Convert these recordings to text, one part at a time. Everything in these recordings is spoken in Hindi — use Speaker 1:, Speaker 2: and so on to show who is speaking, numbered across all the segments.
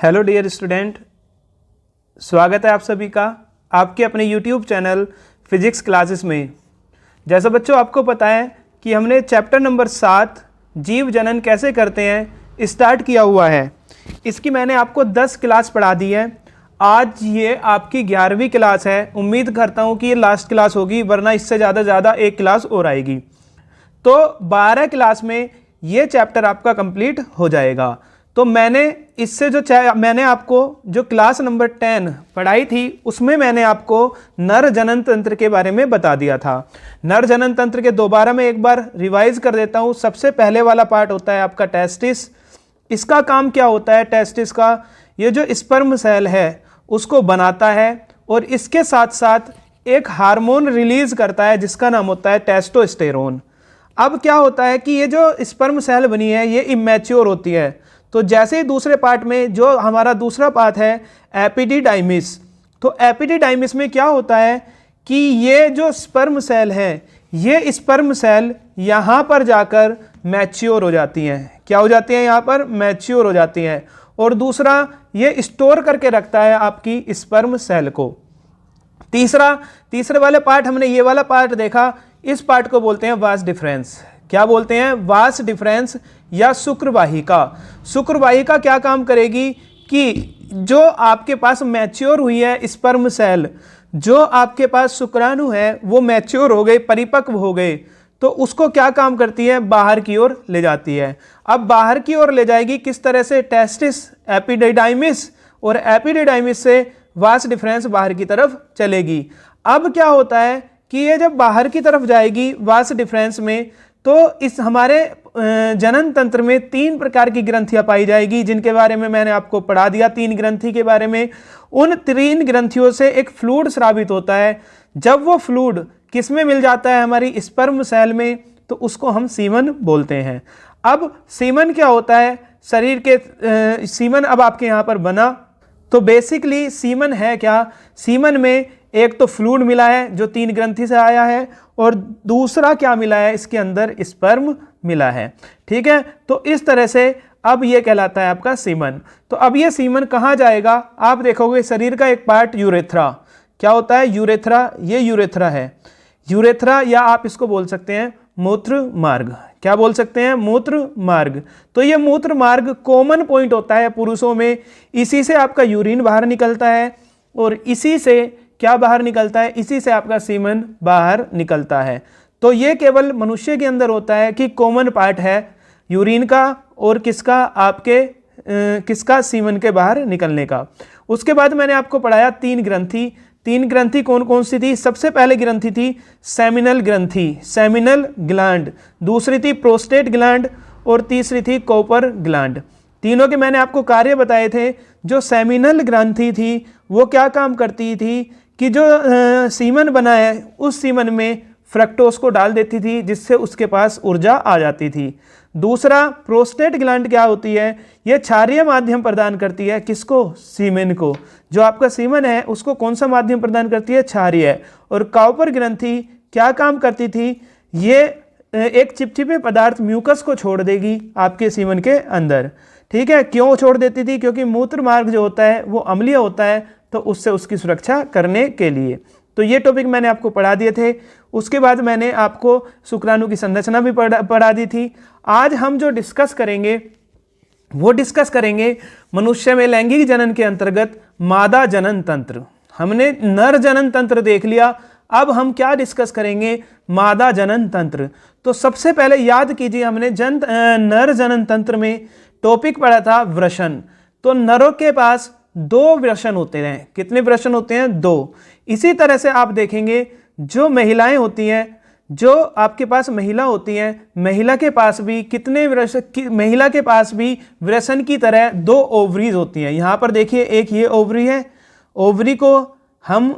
Speaker 1: हेलो डियर स्टूडेंट, स्वागत है आप सभी का आपके अपने यूट्यूब चैनल फिजिक्स क्लासेस में। जैसा बच्चों आपको पता है कि हमने चैप्टर नंबर 7 जीव जनन कैसे करते हैं स्टार्ट किया हुआ है। इसकी मैंने आपको 10 क्लास पढ़ा दी है। आज ये आपकी 11वीं क्लास है। उम्मीद करता हूँ कि ये लास्ट क्लास होगी, वरना इससे ज़्यादा एक क्लास और आएगी। तो 12 क्लास में ये चैप्टर आपका कंप्लीट हो जाएगा। तो मैंने इससे मैंने आपको जो क्लास नंबर 10 पढ़ाई थी उसमें मैंने आपको नर जनन तंत्र के बारे में बता दिया था। नर जनन तंत्र के दोबारा मैं एक बार रिवाइज कर देता हूँ। सबसे पहले वाला पार्ट होता है आपका टेस्टिस। इसका काम क्या होता है? टेस्टिस का ये जो स्पर्म सेल है उसको बनाता है और इसके साथ साथ एक हार्मोन रिलीज करता है जिसका नाम होता है टेस्टोस्टेरोन। अब क्या होता है कि ये जो स्पर्म सेल बनी है ये इमैच्योर होती है। तो जैसे ही दूसरे पार्ट में जो हमारा दूसरा पार्ट है एपिडिडाइमिस, तो एपिडिडाइमिस में क्या होता है कि ये जो स्पर्म सेल है ये स्पर्म सेल यहाँ पर जाकर मैच्योर हो जाती हैं। क्या हो जाती हैं? यहाँ पर मैच्योर हो जाती हैं। और दूसरा ये स्टोर करके रखता है आपकी स्पर्म सेल को। तीसरे वाले पार्ट हमने ये वाला पार्ट देखा। इस पार्ट को बोलते हैं वास डिफरेंस। क्या बोलते हैं? वास डिफरेंस या शुक्रवाहिका। शुक्रवाहिका क्या काम करेगी कि जो आपके पास मैच्योर हुई है स्पर्म सेल, जो आपके पास शुक्राणु है वो मैच्योर हो गए, परिपक्व हो गए, तो उसको क्या काम करती है? बाहर की ओर ले जाती है। अब बाहर की ओर ले जाएगी किस तरह से? टेस्टिस, एपिडिडाइमिस, और एपिडिडाइमिस से वास डिफरेंस बाहर की तरफ चलेगी। अब क्या होता है कि ये जब बाहर की तरफ जाएगी वास डिफरेंस में, तो इस हमारे जनन तंत्र में 3 प्रकार की ग्रंथियां पाई जाएगी जिनके बारे में मैंने आपको पढ़ा दिया। 3 ग्रंथि के बारे में। उन 3 ग्रंथियों से एक फ्लूइड स्रावित होता है। जब वो फ्लूइड किस में मिल जाता है? हमारी स्पर्म सेल में, तो उसको हम सीमन बोलते हैं। अब सीमन क्या होता है? शरीर के सीमन अब आपके यहाँ पर बना, तो बेसिकली सीमन है क्या? सीमन में एक तो फ्लूइड मिला है जो 3 ग्रंथि से आया है, और दूसरा क्या मिला है? इसके अंदर स्पर्म मिला है। ठीक है, तो इस तरह से अब ये कहलाता है आपका सीमन। तो अब ये सीमन कहाँ जाएगा? आप देखोगे शरीर का एक पार्ट यूरेथ्रा। क्या होता है? यूरेथ्रा। ये यूरेथ्रा है। यूरेथ्रा, या आप इसको बोल सकते हैं मूत्र मार्ग। क्या बोल सकते हैं? मूत्र मार्ग। तो ये मूत्र मार्ग कॉमन पॉइंट होता है पुरुषों में। इसी से आपका यूरिन बाहर निकलता है और इसी से क्या बाहर निकलता है? इसी से आपका सीमन बाहर निकलता है। तो ये केवल मनुष्य के अंदर होता है कि कॉमन पार्ट है यूरिन का और किसका? आपके किसका? सीमन के बाहर निकलने का। उसके बाद मैंने आपको पढ़ाया 3 ग्रंथि। 3 ग्रंथि कौन कौन सी थी? सबसे पहले ग्रंथि थी सेमिनल ग्रंथि, सेमिनल ग्लैंड। दूसरी थी प्रोस्टेट ग्लैंड, और तीसरी थी कॉपर ग्लैंड। तीनों के मैंने आपको कार्य बताए थे। जो सेमिनल ग्रंथि थी वो क्या काम करती थी कि जो सीमन बना है उस सीमन में फ्रक्टोज को डाल देती थी जिससे उसके पास ऊर्जा आ जाती थी। दूसरा प्रोस्टेट ग्लैंड क्या होती है? ये क्षारीय माध्यम प्रदान करती है। किसको? सीमेन को। जो आपका सीमन है उसको कौन सा माध्यम प्रदान करती है? क्षारीय। और कॉपर ग्रंथि क्या काम करती थी? ये एक चिपचिपे पदार्थ म्यूकस को छोड़ देगी आपके सीमन के अंदर। ठीक है, क्यों छोड़ देती थी? क्योंकि मूत्र मार्ग जो होता है वो अम्लीय होता है, तो उससे उसकी सुरक्षा करने के लिए। तो ये टॉपिक मैंने आपको पढ़ा दिए थे। उसके बाद मैंने आपको शुक्राणु की संरचना भी पढ़ा दी थी। आज हम जो डिस्कस करेंगे वो डिस्कस करेंगे मनुष्य में लैंगिक जनन के अंतर्गत मादा जनन तंत्र। हमने नर जनन तंत्र देख लिया, अब हम क्या डिस्कस करेंगे? मादा जनन तंत्र। तो सबसे पहले याद कीजिए, हमने नर जनन तंत्र में टॉपिक पढ़ा था वृषण। तो नरों के पास 2 वृषण होते हैं। कितने वृषण होते हैं? 2। इसी तरह से आप देखेंगे जो महिलाएं होती हैं, जो आपके पास महिला होती हैं, महिला के पास भी कितने महिला के पास भी वृषण की तरह 2 ओवरीज होती हैं। यहाँ पर देखिए, एक ये ओवरी है। ओवरी को हम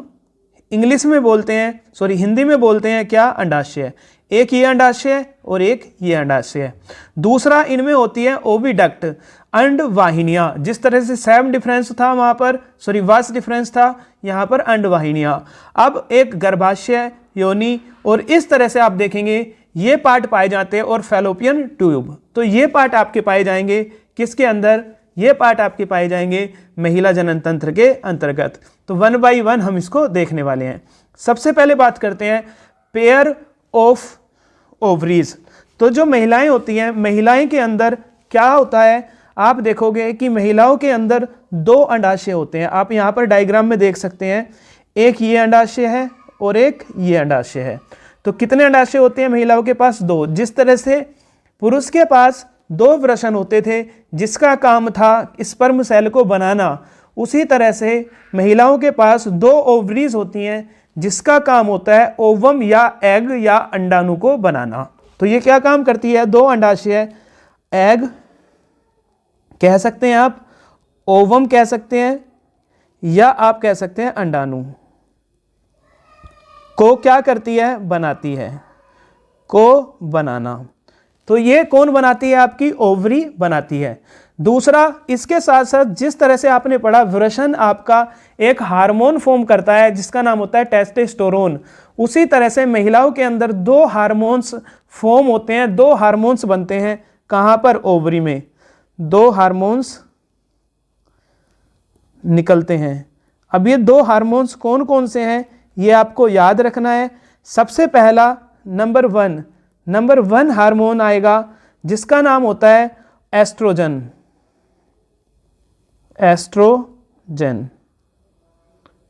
Speaker 1: इंग्लिश में बोलते हैं, सॉरी हिंदी में बोलते हैं क्या? अंडाशय। एक ये अंडाशय और एक ये अंडाशय। दूसरा इनमें होती है ओविडक्ट, अंडवाहिनियां। जिस तरह से सेम डिफरेंस था वहां पर, सॉरी वास डिफरेंस था, यहाँ पर अंडवाहिनियां। अब एक गर्भाशय, योनि, और इस तरह से आप देखेंगे ये पार्ट पाए जाते हैं, और फैलोपियन ट्यूब। तो ये पार्ट आपके पाए जाएंगे किसके अंदर? ये पार्ट आपके पाए जाएंगे महिला जनन तंत्र के अंतर्गत। तो 1 बाय 1 हम इसको देखने वाले हैं। सबसे पहले बात करते हैं पेयर ऑफ ओवरीज। तो जो महिलाएं होती हैं, महिलाएं के अंदर क्या होता है, आप देखोगे कि महिलाओं के अंदर 2 अंडाशय होते हैं। आप यहाँ पर डायग्राम में देख सकते हैं, एक ये अंडाशय है और एक ये अंडाशय है। तो कितने अंडाशय होते हैं महिलाओं के पास? 2। जिस तरह से पुरुष के पास 2 वृषण होते थे जिसका काम था स्पर्म सेल को बनाना, उसी तरह से महिलाओं के पास 2 ओवरीज होती हैं जिसका काम होता है ओवम या एग या अंडाणु को बनाना। तो ये क्या काम करती है? 2 अंडाशय, एग कह सकते हैं आप, ओवम कह सकते हैं, या आप कह सकते हैं अंडाणु को क्या करती है? बनाती है, को बनाना। तो ये कौन बनाती है? आपकी ओवरी बनाती है। दूसरा, इसके साथ साथ जिस तरह से आपने पढ़ा वृषण आपका एक हार्मोन फॉर्म करता है जिसका नाम होता है टेस्टोस्टेरोन, उसी तरह से महिलाओं के अंदर 2 हार्मोन्स फॉर्म होते हैं, 2 हार्मोन्स बनते हैं। कहाँ पर? ओवरी में 2 हार्मोन्स निकलते हैं। अब ये 2 हार्मोन्स कौन कौन से हैं ये आपको याद रखना है। सबसे पहला नंबर 1 हार्मोन आएगा जिसका नाम होता है एस्ट्रोजन। एस्ट्रोजन,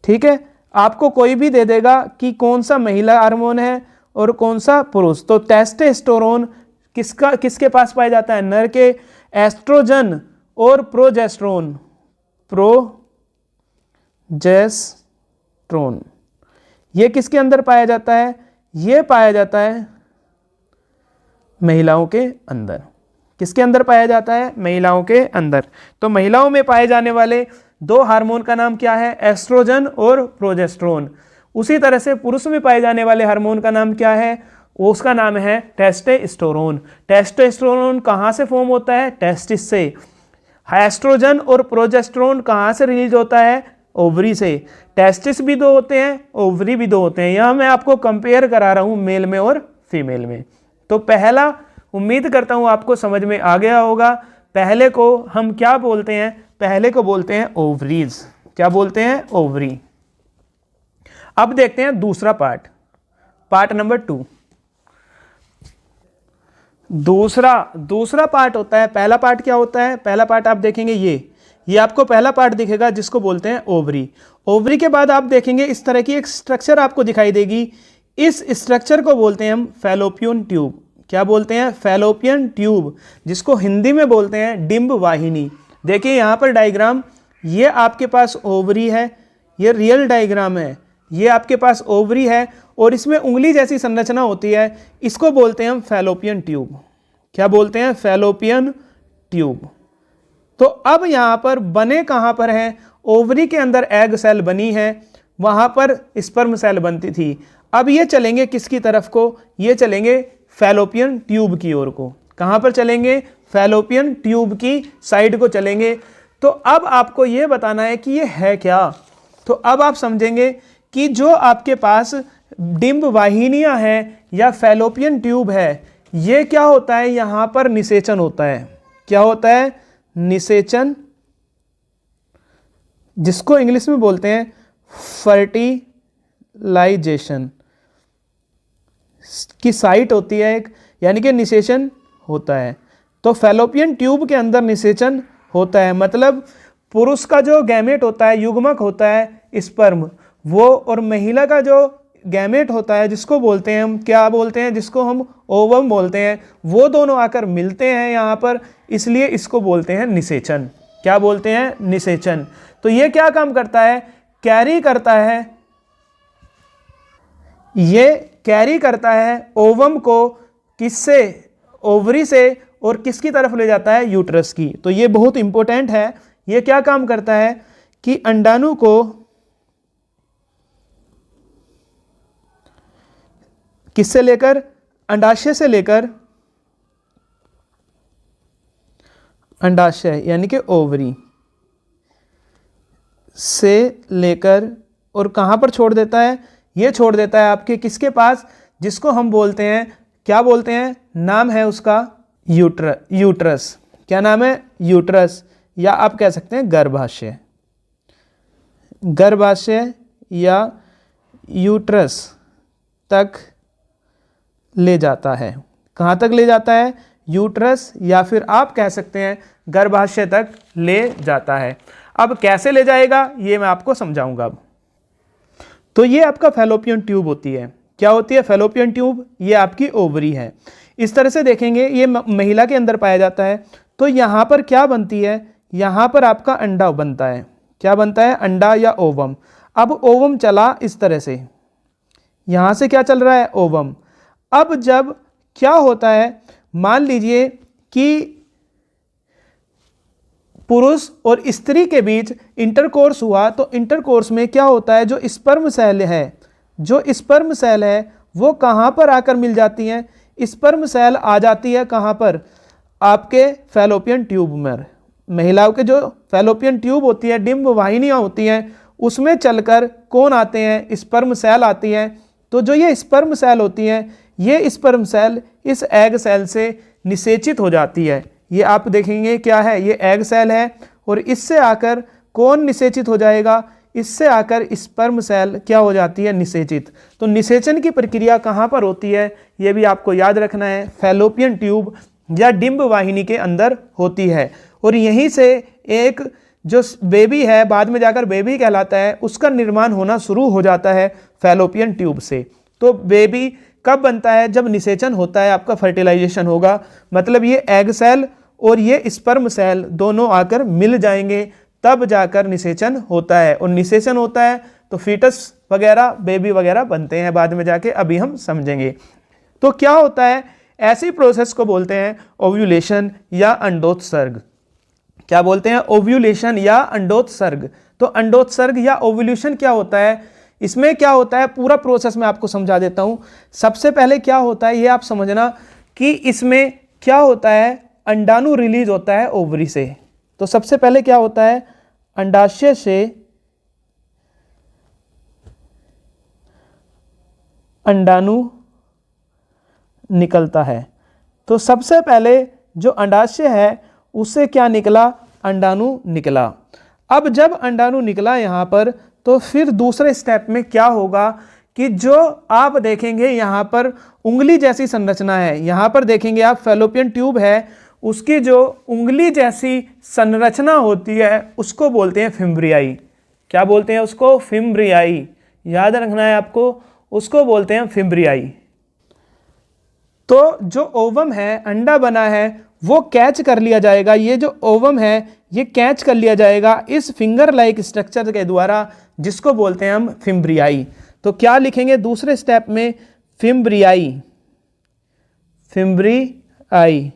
Speaker 1: ठीक है। आपको कोई भी दे देगा कि कौन सा महिला हार्मोन है और कौन सा पुरुष। तो टेस्टोस्टेरोन किसके पास पाया जाता है? नर के। एस्ट्रोजन और प्रोजेस्टेरोन, ये किसके अंदर पाया जाता है? ये पाया जाता है महिलाओं के अंदर। किसके अंदर पाया जाता है? महिलाओं के अंदर। तो महिलाओं में पाए जाने वाले 2 हार्मोन का नाम क्या है? एस्ट्रोजन और प्रोजेस्टेरोन। उसी तरह से पुरुष में पाए जाने वाले हार्मोन का नाम क्या है? उसका नाम है टेस्टोस्टेरोन। टेस्टोस्टेरोन कहाँ से फॉर्म होता है? टेस्टिस से। एस्ट्रोजन और प्रोजेस्टेरोन कहाँ से रिलीज होता है? ओवरी से। टेस्टिस भी 2 होते हैं, ओवरी भी 2 होते हैं। यहाँ मैं आपको कंपेयर करा रहा हूँ मेल में और फीमेल में। तो पहला, उम्मीद करता हूँ आपको समझ में आ गया होगा। पहले को हम क्या बोलते हैं? पहले को बोलते हैं ओवरीज। क्या बोलते हैं? ओवरी। अब देखते हैं दूसरा पार्ट नंबर 2। दूसरा पार्ट होता है, पहला पार्ट क्या होता है? पहला पार्ट आप देखेंगे ये आपको पहला पार्ट दिखेगा जिसको बोलते हैं ओवरी। ओवरी के बाद आप देखेंगे इस तरह की एक स्ट्रक्चर आपको दिखाई देगी। इस स्ट्रक्चर को बोलते हैं हम फैलोपियन ट्यूब। क्या बोलते हैं? फैलोपियन ट्यूब, जिसको हिंदी में बोलते हैं डिंब वाहिनी। देखिए यहाँ पर डायग्राम, ये आपके पास ओवरी है, ये रियल डायग्राम है। ये आपके पास ओवरी है और इसमें उंगली जैसी संरचना होती है, इसको बोलते हैं हम फैलोपियन ट्यूब। क्या बोलते हैं? Fallopian tube. तो अब यहाँ पर बने कहाँ पर है? ओवरी के अंदर एग सेल बनी है, वहाँ पर स्पर्म सेल बनती थी। अब ये चलेंगे किसकी तरफ को? ये चलेंगे फैलोपियन ट्यूब की ओर को। कहाँ पर चलेंगे? फैलोपियन ट्यूब की साइड को चलेंगे। तो अब आपको ये बताना है कि ये है क्या। तो अब आप समझेंगे कि जो आपके पास डिंब वाहिनियाँ हैं या फैलोपियन ट्यूब है, ये क्या होता है? यहाँ पर निषेचन होता है। क्या होता है? निषेचन, जिसको इंग्लिश में बोलते हैं फर्टिलाइजेशन की साइट होती है एक, यानी कि निषेचन होता है। तो फैलोपियन ट्यूब के अंदर निषेचन होता है, मतलब पुरुष का जो गैमेट होता है, युग्मक होता है स्पर्म, वो, और महिला का जो गैमेट होता है जिसको बोलते हैं हम, क्या बोलते हैं? जिसको हम ओवम बोलते हैं, वो दोनों आकर मिलते हैं यहाँ पर, इसलिए इसको बोलते हैं निषेचन। क्या बोलते हैं? निषेचन। तो ये क्या काम करता है? कैरी करता है, ये कैरी करता है ओवम को किससे? ओवरी से, और किसकी तरफ ले जाता है? यूट्रस की। तो ये बहुत इंपॉर्टेंट है। ये क्या काम करता है कि अंडाणु को किससे लेकर? अंडाशय से लेकर, अंडाशय यानी कि ओवरी से लेकर, और कहाँ पर छोड़ देता है? ये छोड़ देता है आपके किसके पास? जिसको हम बोलते हैं, क्या बोलते हैं? नाम है उसका यूट्रस। क्या नाम है? यूट्रस। या आप कह सकते हैं गर्भाशय, गर्भाशय या यूट्रस तक ले जाता है। कहाँ तक ले जाता है? यूट्रस या फिर आप कह सकते हैं गर्भाशय तक ले जाता है। अब कैसे ले जाएगा ये मैं आपको समझाऊंगा। अब तो ये आपका फैलोपियन ट्यूब होती है। क्या होती है? Fallopian tube. ये आपकी ओवरी है। इस तरह से देखेंगे ये महिला के अंदर पाया जाता है। तो यहाँ पर क्या बनती है? यहाँ पर आपका अंडा बनता है। क्या बनता है? अंडा या ओवम। अब ओवम चला इस तरह से, यहाँ से क्या चल रहा है? ओवम। अब जब क्या होता है, मान लीजिए कि पुरुष और स्त्री के बीच इंटरकोर्स हुआ, तो इंटरकोर्स में क्या होता है? जो स्पर्म सेल है, जो स्पर्म सेल है वो कहाँ पर आकर मिल जाती हैं? स्पर्म सेल आ जाती है कहाँ पर? आपके फैलोपियन ट्यूब में। महिलाओं के जो फैलोपियन ट्यूब होती है, डिंब वाहिनियाँ होती हैं, उसमें चलकर कौन आते हैं? स्पर्म सेल आती हैं। तो जो ये स्पर्म सेल होती हैं, ये स्पर्म सेल इस एग सेल से निषेचित हो जाती है। ये आप देखेंगे क्या है? ये एग सेल है और इससे आकर कौन निषेचित हो जाएगा? इससे आकर स्पर्म सेल क्या हो जाती है? निषेचित। तो निषेचन की प्रक्रिया कहाँ पर होती है ये भी आपको याद रखना है। फैलोपियन ट्यूब या डिंब वाहिनी के अंदर होती है और यहीं से एक जो बेबी है, बाद में जाकर बेबी कहलाता है, उसका निर्माण होना शुरू हो जाता है फैलोपियन ट्यूब से। तो बेबी कब बनता है? जब निषेचन होता है, आपका फर्टिलाइजेशन होगा। मतलब ये एग सेल और ये स्पर्म सेल दोनों आकर मिल जाएंगे, तब जाकर निषेचन होता है। और निषेचन होता है तो फीटस वगैरह, बेबी वगैरह बनते हैं बाद में जाके, अभी हम समझेंगे। तो क्या होता है? ऐसी प्रोसेस को बोलते हैं ओव्यूलेशन या अंडोत्सर्ग। क्या बोलते हैं? ओव्यूलेशन या अंडोत्सर्ग। तो अंडोत्सर्ग या ओव्यूलेशन क्या होता है? इसमें क्या होता है, पूरा प्रोसेस मैं आपको समझा देता हूं। सबसे पहले क्या होता है ये आप समझना कि इसमें क्या होता है, अंडाणु रिलीज होता है ओवरी से। तो सबसे पहले क्या होता है, अंडाशय से अंडाणु निकलता है। तो सबसे पहले जो अंडाशय है उससे क्या निकला, अंडाणु निकला। अब जब अंडाणु निकला यहाँ पर, तो फिर दूसरे स्टेप में क्या होगा कि जो आप देखेंगे यहाँ पर उंगली जैसी संरचना है, यहाँ पर देखेंगे आप फैलोपियन ट्यूब है, उसकी जो उंगली जैसी संरचना होती है उसको बोलते हैं फिम्ब्रियाई। क्या बोलते हैं उसको? फिम्ब्रियाई। याद रखना है आपको, उसको बोलते हैं फिम्ब्रियाई। तो जो ओवम है, अंडा बना है, वो कैच कर लिया जाएगा। ये जो ओवम है ये कैच कर लिया जाएगा इस फिंगर लाइक स्ट्रक्चर के द्वारा, जिसको बोलते हैं हम फिम्ब्रियाई। तो क्या लिखेंगे दूसरे स्टेप में? फिम्ब्रियाई। फिम्ब्रियाई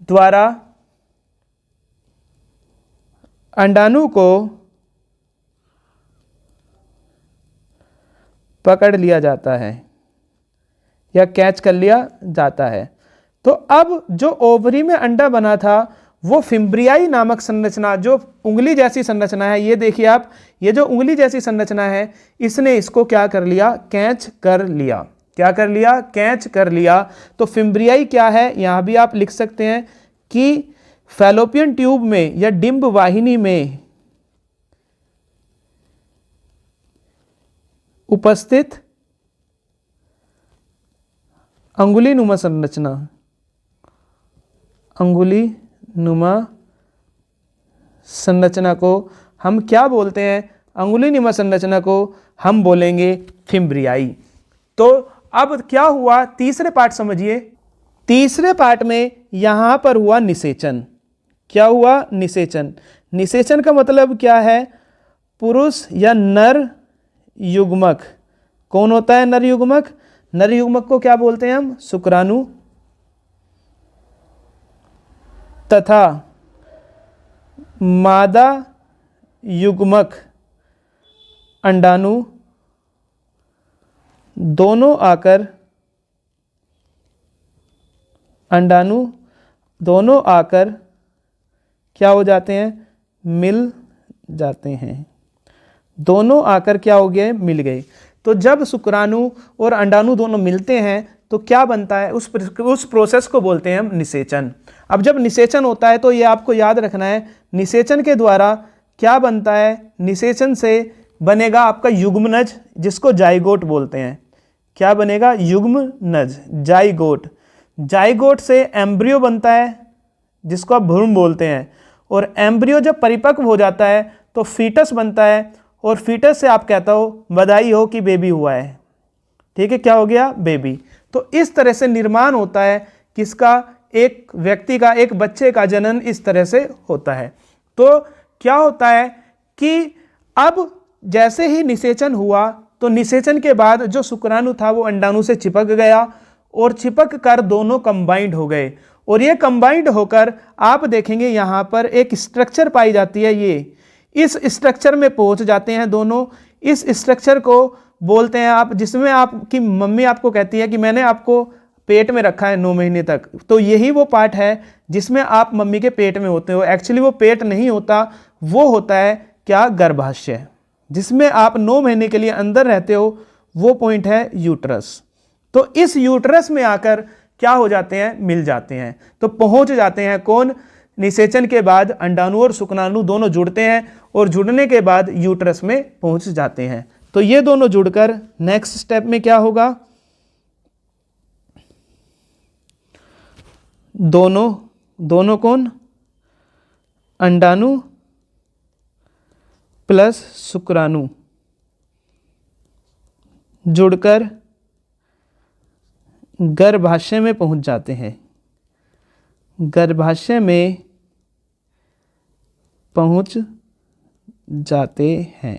Speaker 1: द्वारा अंडाणु को पकड़ लिया जाता है या कैच कर लिया जाता है। तो अब जो ओवरी में अंडा बना था वो फिम्ब्रियाई नामक संरचना, जो उंगली जैसी संरचना है, ये देखिए आप, ये जो उंगली जैसी संरचना है, इसने इसको क्या कर लिया, कैच कर लिया। क्या कर लिया? कैच कर लिया। तो फिम्ब्रियाई क्या है, यहाँ भी आप लिख सकते हैं कि फैलोपियन ट्यूब में या डिंब वाहिनी में उपस्थित अंगुली नुमा संरचना, अंगुली नुमा संरचना को हम क्या बोलते हैं? अंगुली नुमा संरचना को हम बोलेंगे फिम्ब्रियाई। तो अब क्या हुआ, तीसरे पार्ट समझिए। तीसरे पार्ट में यहां पर हुआ निषेचन। क्या हुआ? निषेचन। निषेचन का मतलब क्या है? पुरुष या नर युग्मक। कौन होता है नर युग्मक? नर युग्मक को क्या बोलते हैं हम? शुक्राणु तथा मादा युग्मक अंडाणु दोनों आकर क्या हो जाते हैं? मिल जाते हैं। दोनों आकर क्या हो गए? मिल गए। तो जब शुक्राणु और अंडाणु दोनों मिलते हैं तो क्या बनता है, उस प्रोसेस को बोलते हैं हम निषेचन। अब जब निषेचन होता है तो ये आपको याद रखना है, निषेचन के द्वारा क्या बनता है, निषेचन से बनेगा आपका युग्मनज, जिसको जाइगोट बोलते हैं। क्या बनेगा, युग्मनज, जाइगोट। जाइगोट से एम्ब्रियो बनता है, जिसको आप भ्रूण बोलते हैं, और एम्ब्रियो जब परिपक्व हो जाता है तो फीटस बनता है, और फीटस से आप कहता हो बधाई हो कि बेबी हुआ है। ठीक है, क्या हो गया, बेबी। तो इस तरह से निर्माण होता है किसका, एक व्यक्ति का, एक बच्चे का जनन इस तरह से होता है। तो क्या होता है कि अब जैसे ही निषेचन हुआ तो निषेचन के बाद जो शुक्राणु था वो अंडाणु से चिपक गया, और चिपक कर दोनों कंबाइंड हो गए, और ये कंबाइंड होकर आप देखेंगे यहाँ पर एक स्ट्रक्चर पाई जाती है, ये इस स्ट्रक्चर में पहुँच जाते हैं दोनों। इस स्ट्रक्चर को बोलते हैं आप, जिसमें आपकी मम्मी आपको कहती है कि मैंने आपको पेट में रखा है 9 महीने तक, तो यही वो पार्ट है जिसमें आप मम्मी के पेट में होते हो। एक्चुअली वो पेट नहीं होता, वो होता है क्या, गर्भाशय, जिसमें आप 9 महीने के लिए अंदर रहते हो, वो पॉइंट है यूट्रस। तो इस यूट्रस में आकर क्या हो जाते हैं, मिल जाते हैं, तो पहुंच जाते हैं कौन, निषेचन के बाद अंडाणु और शुक्राणु दोनों जुड़ते हैं, और जुड़ने के बाद यूट्रस में पहुंच जाते हैं। तो ये दोनों जुड़कर नेक्स्ट स्टेप में क्या होगा, दोनों कौन, अंडाणु प्लस शुक्राणु जुड़कर गर्भाशय में पहुंच जाते हैं, गर्भाशय में पहुंच जाते हैं।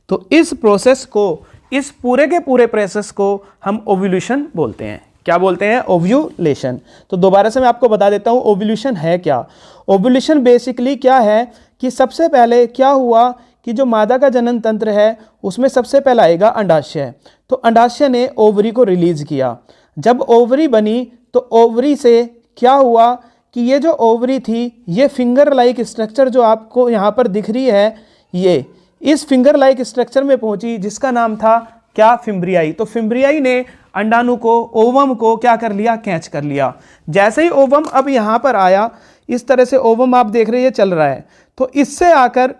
Speaker 1: तो इस प्रोसेस को, इस पूरे के पूरे प्रोसेस को हम ओव्यूलेशन बोलते हैं। क्या बोलते हैं, ओव्यूलेशन। तो दोबारा से मैं आपको बता देता हूँ ओव्यूलेशन है क्या। ओव्यूलेशन बेसिकली क्या है कि सबसे पहले क्या हुआ कि जो मादा का जनन तंत्र है उसमें सबसे पहला आएगा अंडाशय। तो अंडाशय ने ओवरी को रिलीज किया, जब ओवरी बनी तो ओवरी से क्या हुआ कि ये जो ओवरी थी, ये फिंगर लाइक स्ट्रक्चर जो आपको यहाँ पर दिख रही है, ये इस फिंगर लाइक स्ट्रक्चर में पहुंची, जिसका नाम था क्या, फिम्ब्रियाई। तो फिम्ब्रियाई ने अंडाणु को, ओवम को क्या कर लिया, कैच कर लिया। जैसे ही ओवम अब यहाँ पर आया, इस तरह से ओवम आप देख रहे हैं चल रहा है, तो इससे आकर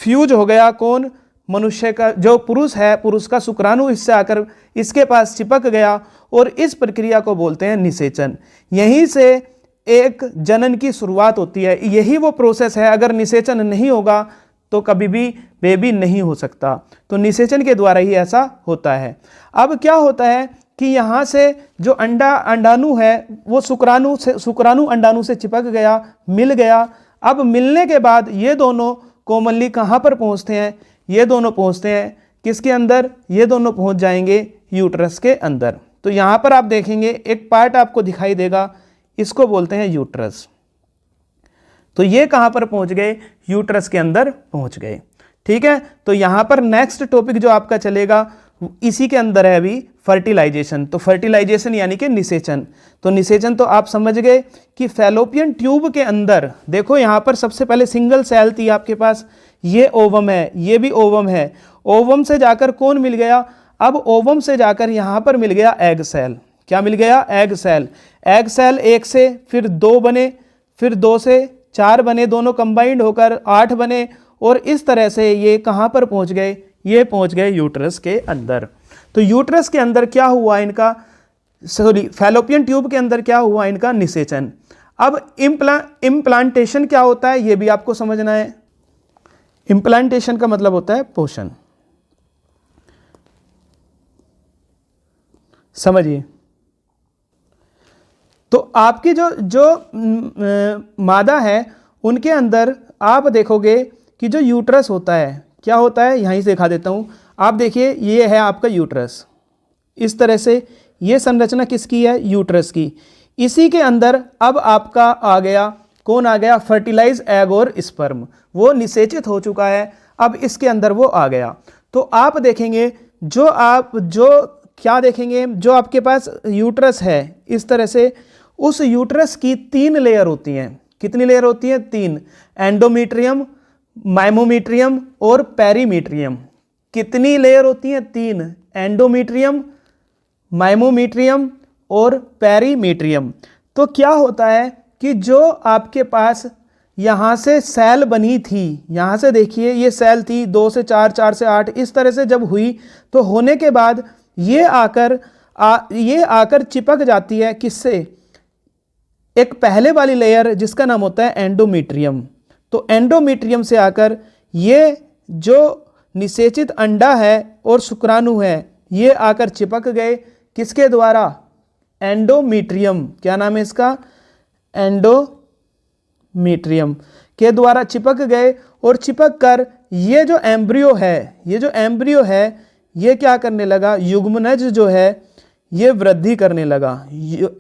Speaker 1: फ्यूज हो गया कौन, मनुष्य का जो पुरुष है, पुरुष का शुक्राणु इससे आकर इसके पास चिपक गया, और इस प्रक्रिया को बोलते हैं निषेचन। यहीं से एक जनन की शुरुआत होती है, यही वो प्रोसेस है। अगर निषेचन नहीं होगा तो कभी भी बेबी नहीं हो सकता, तो निषेचन के द्वारा ही ऐसा होता है। अब क्या होता है कि यहाँ से जो अंडाणु है वो शुक्राणु अंडाणु से चिपक गया, मिल गया। अब मिलने के बाद ये दोनों कॉमनली कहाँ पर पहुँचते हैं, ये दोनों पहुँचते हैं किसके अंदर, ये दोनों पहुँच जाएंगे यूट्रस के अंदर। तो यहाँ पर आप देखेंगे एक पार्ट आपको दिखाई देगा, इसको बोलते हैं यूट्रस। तो ये कहाँ पर पहुँच गए, यूट्रस के अंदर पहुँच गए। ठीक है, तो यहाँ पर नेक्स्ट टॉपिक जो आपका चलेगा इसी के अंदर है अभी फर्टिलाइजेशन। तो फर्टिलाइजेशन यानी कि निषेचन। तो निषेचन तो आप समझ गए कि फैलोपियन ट्यूब के अंदर देखो, यहाँ पर सबसे पहले सिंगल सेल थी आपके पास, ये ओवम है, ये भी ओवम है। ओवम से जाकर कौन मिल गया, अब ओवम से जाकर यहाँ पर मिल गया एग सेल। क्या मिल गया, एग सेल। एग सेल 1 से फिर 2 बने, फिर 2 से 4 बने, दोनों कंबाइंड होकर 8 बने, और इस तरह से ये कहाँ पर पहुँच गए, ये पहुँच गए यूट्रस के अंदर। तो यूट्रस के अंदर क्या हुआ इनका, फैलोपियन ट्यूब के अंदर क्या हुआ इनका, निषेचन। अब इम्प्लांटेशन क्या होता है ये भी आपको समझना है। इम्प्लांटेशन का मतलब होता है पोषण। समझिए, तो आपकी जो मादा है उनके अंदर आप देखोगे कि जो यूट्रस होता है, क्या होता है, यहीं से दिखा देता हूँ। आप देखिए, ये है आपका यूट्रस, इस तरह से ये संरचना किसकी है, यूट्रस की। इसी के अंदर अब आपका आ गया, कौन आ गया, फर्टिलाइज एग और स्पर्म, वो निषेचित हो चुका है, अब इसके अंदर वो आ गया। तो आप देखेंगे जो क्या देखेंगे, जो आपके पास यूट्रस है इस तरह से, उस यूट्रस की 3 लेयर होती हैं। कितनी लेयर होती हैं, 3। एंडोमीट्रियम, माइमोमीट्रियम और पेरीमीट्रियम। कितनी लेयर होती हैं, 3। एंडोमीट्रियम, माइमोमीट्रियम और पेरीमीट्रियम। तो क्या होता है कि जो आपके पास यहाँ से सेल बनी थी, यहाँ से देखिए ये सेल थी 2 से 4, 4 से 8, इस तरह से जब हुई तो होने के बाद ये आकर चिपक जाती है किससे, एक पहले वाली लेयर जिसका नाम होता है एंडोमीट्रियम। तो एंडोमीट्रियम से आकर ये जो निषेचित अंडा है और शुक्राणु है ये आकर चिपक गए किसके द्वारा, एंडोमीट्रियम। क्या नाम है इसका, एंडोमीट्रियम के द्वारा चिपक गए। और चिपक कर ये जो एम्ब्रियो है ये क्या करने लगा, युग्मनज जो है ये वृद्धि करने लगा।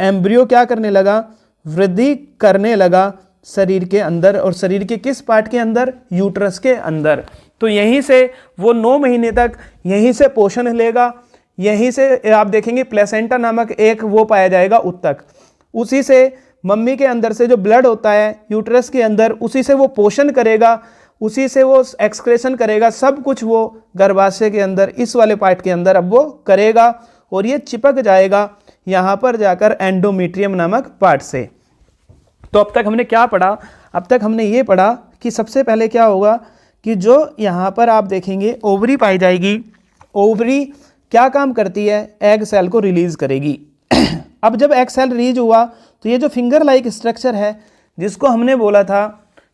Speaker 1: एम्ब्रियो क्या करने लगा, वृद्धि करने लगा शरीर के अंदर। और शरीर के किस पार्ट के अंदर, यूट्रस के अंदर। तो यहीं से वो 9 महीने तक यहीं से पोषण लेगा। यहीं से आप देखेंगे प्लेसेंटा नामक एक वो पाया जाएगा उत्तक, उसी से मम्मी के अंदर से जो ब्लड होता है यूट्रस के अंदर उसी से वो पोषण करेगा, उसी से वो एक्सक्रेशन करेगा, सब कुछ वो गर्भाशय के अंदर इस वाले पार्ट के अंदर अब वो करेगा और ये चिपक जाएगा यहाँ पर जाकर एंडोमीट्रियम नामक पार्ट से। तो अब तक हमने क्या पढ़ा, अब तक हमने ये पढ़ा कि सबसे पहले क्या होगा कि जो यहाँ पर आप देखेंगे ओवरी पाई जाएगी। ओवरी क्या काम करती है, एग सेल को रिलीज करेगी। अब जब एग सेल रिलीज हुआ तो ये जो फिंगर लाइक स्ट्रक्चर है जिसको हमने बोला था,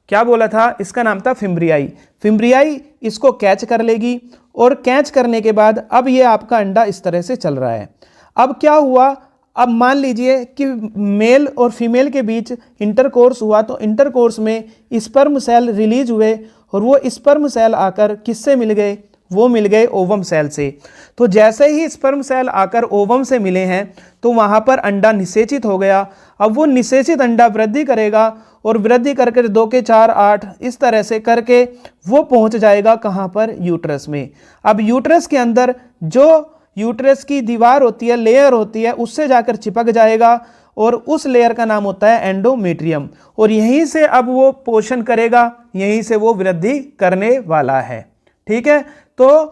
Speaker 1: क्या बोला था, इसका नाम था फिम्ब्रियाई। फिम्ब्रियाई इसको कैच कर लेगी और कैच करने के बाद अब ये आपका अंडा इस तरह से चल रहा है। अब क्या हुआ, अब मान लीजिए कि मेल और फीमेल के बीच इंटरकोर्स हुआ तो इंटरकोर्स में स्पर्म सेल रिलीज हुए और वो स्पर्म सेल आकर किससे मिल गए, वो मिल गए ओवम सेल से। तो जैसे ही स्पर्म सेल आकर ओवम से मिले हैं तो वहाँ पर अंडा निषेचित हो गया। अब वो निषेचित अंडा वृद्धि करेगा और वृद्धि करके 2 के 4, 8 इस तरह से करके वो पहुँच जाएगा कहाँ पर, यूट्रस में। अब यूट्रस के अंदर जो यूट्रस की दीवार होती है, लेयर होती है, उससे जाकर चिपक जाएगा और उस लेयर का नाम होता है एंडोमीट्रियम। और यहीं से अब वो पोषण करेगा, यहीं से वो वृद्धि करने वाला है। ठीक है, तो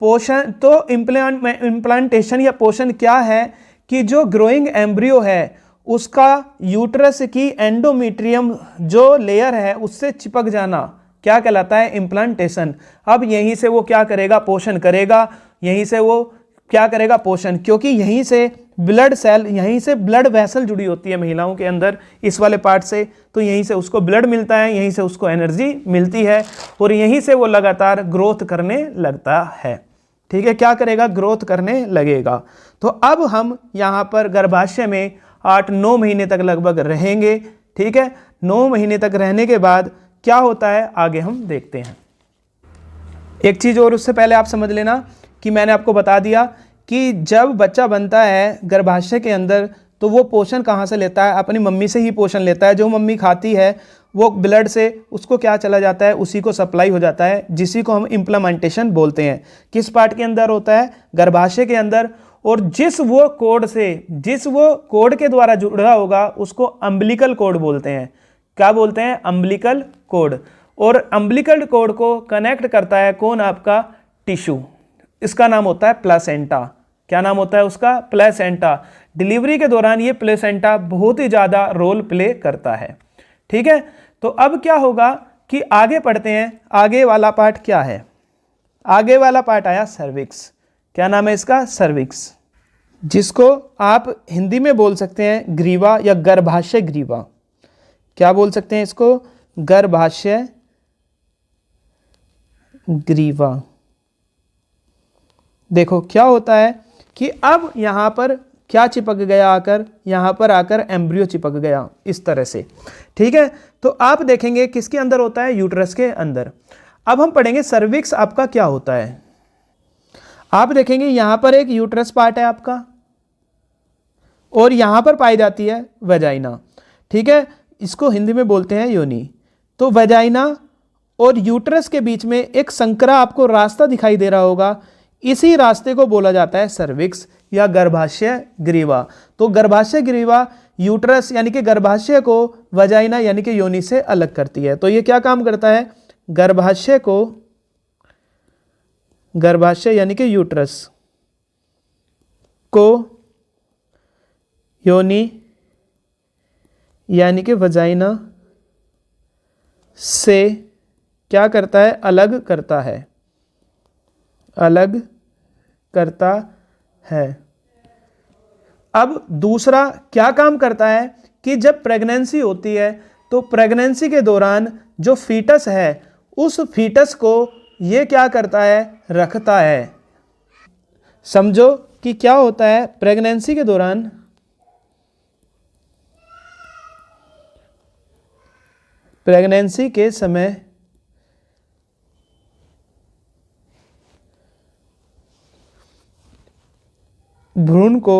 Speaker 1: पोषण, तो इम्प्लांटेशन या पोषण क्या है कि जो ग्रोइंग एम्ब्रियो है उसका यूट्रस की एंडोमीट्रियम जो लेयर है उससे चिपक जाना क्या कहलाता है, इम्प्लांटेशन। अब यहीं से वो क्या करेगा, पोषण करेगा, यहीं से वो क्या करेगा, पोषण, क्योंकि यहीं से ब्लड सेल, यहीं से ब्लड वेसल जुड़ी होती है महिलाओं के अंदर इस वाले पार्ट से, तो यहीं से उसको ब्लड मिलता है, यहीं से उसको एनर्जी मिलती है और यहीं से वो लगातार ग्रोथ करने लगता है। ठीक है, क्या करेगा, ग्रोथ करने लगेगा। तो अब हम यहाँ पर गर्भाशय में 8-9 महीने तक लगभग रहेंगे। ठीक है, 9 महीने तक रहने के बाद क्या होता है आगे हम देखते हैं। एक चीज़ और उससे पहले आप समझ लेना कि मैंने आपको बता दिया कि जब बच्चा बनता है गर्भाशय के अंदर तो वो पोषण कहाँ से लेता है, अपनी मम्मी से ही पोषण लेता है। जो मम्मी खाती है वो ब्लड से उसको क्या चला जाता है, उसी को सप्लाई हो जाता है, जिसी को हम इम्प्लांटेशन बोलते हैं। किस पार्ट के अंदर होता है, गर्भाशय के अंदर। और जिस वो कोड के द्वारा जुड़ा होगा उसको अम्बिलिकल कोड बोलते हैं। क्या बोलते हैं, अम्बिलिकल कोड। और अम्बिलिकल कोड को कनेक्ट करता है कौन, आपका टिश्यू, इसका नाम होता है प्लेसेंटा। क्या नाम होता है उसका, प्लेसेंटा। डिलीवरी के दौरान ये प्लेसेंटा बहुत ही ज़्यादा रोल प्ले करता है। ठीक है, तो अब क्या होगा कि आगे पढ़ते हैं। आगे वाला पार्ट क्या है, आगे वाला पार्ट आया सर्विक्स। क्या नाम है इसका, सर्विक्स, जिसको आप हिंदी में बोल सकते हैं ग्रीवा या गर्भाशय ग्रीवा। क्या बोल सकते हैं इसको, गर्भाशय ग्रीवा। देखो क्या होता है कि अब यहाँ पर क्या चिपक गया, आकर यहाँ पर आकर एम्ब्रियो चिपक गया इस तरह से। ठीक है, तो आप देखेंगे किसके अंदर होता है, यूट्रस के अंदर। अब हम पढ़ेंगे सर्विक्स आपका क्या होता है। आप देखेंगे यहाँ पर एक यूट्रस पार्ट है आपका और यहाँ पर पाई जाती है वजाइना। ठीक है, इसको हिंदी में बोलते हैं योनि। तो वजाइना और यूट्रस के बीच में एक संकरा आपको रास्ता दिखाई दे रहा होगा, इसी रास्ते को बोला जाता है सर्विक्स या गर्भाशय ग्रीवा। तो गर्भाशय ग्रीवा यूट्रस यानी कि गर्भाशय को वजाइना यानी कि योनि से अलग करती है। तो ये क्या काम करता है, गर्भाशय को, गर्भाशय यानी कि यूट्रस को योनि यानी कि वजाइना से क्या करता है, अलग करता है, अलग करता है। अब दूसरा क्या काम करता है कि जब प्रेगनेंसी होती है तो प्रेगनेंसी के दौरान जो फीटस है उस फीटस को ये क्या करता है, रखता है। समझो कि क्या होता है प्रेगनेंसी के दौरान, प्रेगनेंसी के समय भ्रूण को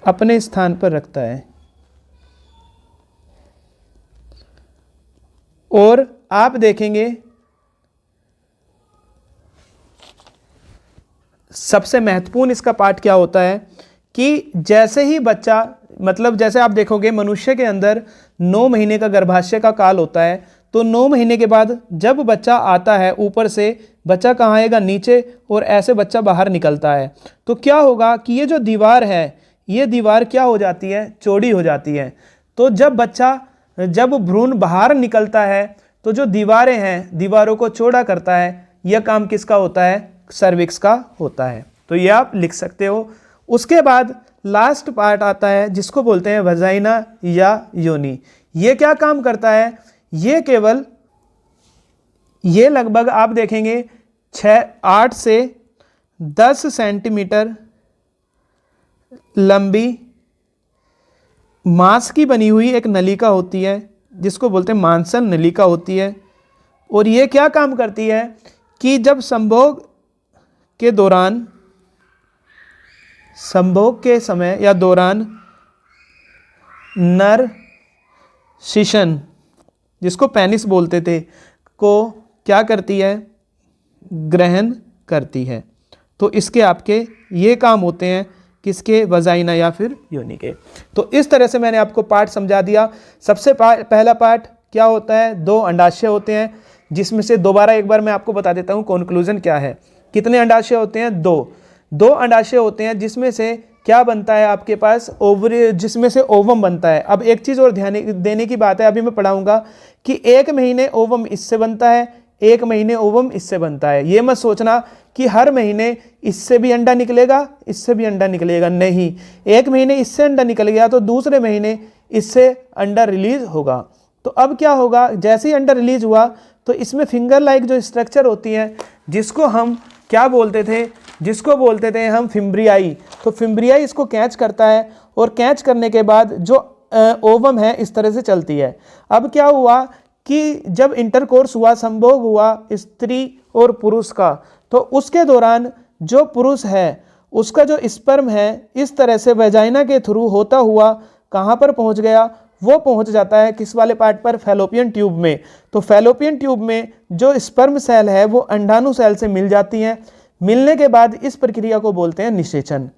Speaker 1: अपने स्थान पर रखता है और आप देखेंगे सबसे महत्वपूर्ण इसका पार्ट क्या होता है कि जैसे ही बच्चा, मतलब जैसे आप देखोगे मनुष्य के अंदर 9 महीने का गर्भाशय का काल होता है, तो 9 महीने के बाद जब बच्चा आता है ऊपर से, बच्चा कहाँ आएगा, नीचे, और ऐसे बच्चा बाहर निकलता है। तो क्या होगा कि ये जो दीवार है, ये दीवार क्या हो जाती है, चौड़ी हो जाती है। तो जब भ्रूण बाहर निकलता है तो जो दीवारें हैं, दीवारों को चौड़ा करता है। यह काम किसका होता है, सर्विक्स का होता है। तो ये आप लिख सकते हो। उसके बाद लास्ट पार्ट आता है जिसको बोलते हैं वजाइना या योनि। ये क्या काम करता है, ये लगभग आप देखेंगे 8 से 10 सेंटीमीटर लंबी मांस की बनी हुई एक नलिका होती है जिसको बोलते हैं मांसल नलिका होती है। और ये क्या काम करती है कि जब संभोग के समय या दौरान नर शिशन, जिसको पेनिस बोलते थे, को क्या करती है, ग्रहण करती है। तो इसके आपके ये काम होते हैं, किसके, वजाइना या फिर योनि के। तो इस तरह से मैंने आपको पार्ट समझा दिया। सबसे पहला पार्ट क्या होता है, 2 अंडाशय होते हैं, जिसमें से दोबारा एक बार मैं आपको बता देता हूँ कंक्लूजन क्या है। कितने अंडाशय होते हैं, 2 अंडाशय होते हैं, जिसमें से क्या बनता है आपके पास, ओवरी, जिसमें से ओवम बनता है। अब एक चीज़ और ध्यान देने की बात है, अभी मैं पढ़ाऊंगा कि 1 महीने ओवम इससे बनता है, 1 महीने ओवम इससे बनता है। ये मत सोचना कि हर महीने इससे भी अंडा निकलेगा, इससे भी अंडा निकलेगा, नहीं। 1 महीने इससे अंडा निकल गया तो दूसरे महीने इससे अंडा रिलीज होगा। तो अब क्या होगा, जैसे ही अंडा रिलीज हुआ तो इसमें फिंगर लाइक जो स्ट्रक्चर होती है, जिसको हम क्या बोलते थे, जिसको बोलते थे हम फिम्ब्रियाई। तो फिम्ब्रियाई इसको कैच करता है और कैच करने के बाद जो ओवम है इस तरह से चलती है। अब क्या हुआ कि जब इंटरकोर्स हुआ, संभोग हुआ स्त्री और पुरुष का, तो उसके दौरान जो पुरुष है उसका जो स्पर्म है इस तरह से वेजाइना के थ्रू होता हुआ कहाँ पर पहुँच गया, वो पहुँच जाता है किस वाले पार्ट पर, फैलोपियन ट्यूब में। तो फैलोपियन ट्यूब में जो स्पर्म सेल है वो अंडाणु सेल से मिल जाती हैं। मिलने के बाद इस प्रक्रिया को बोलते हैं निषेचन।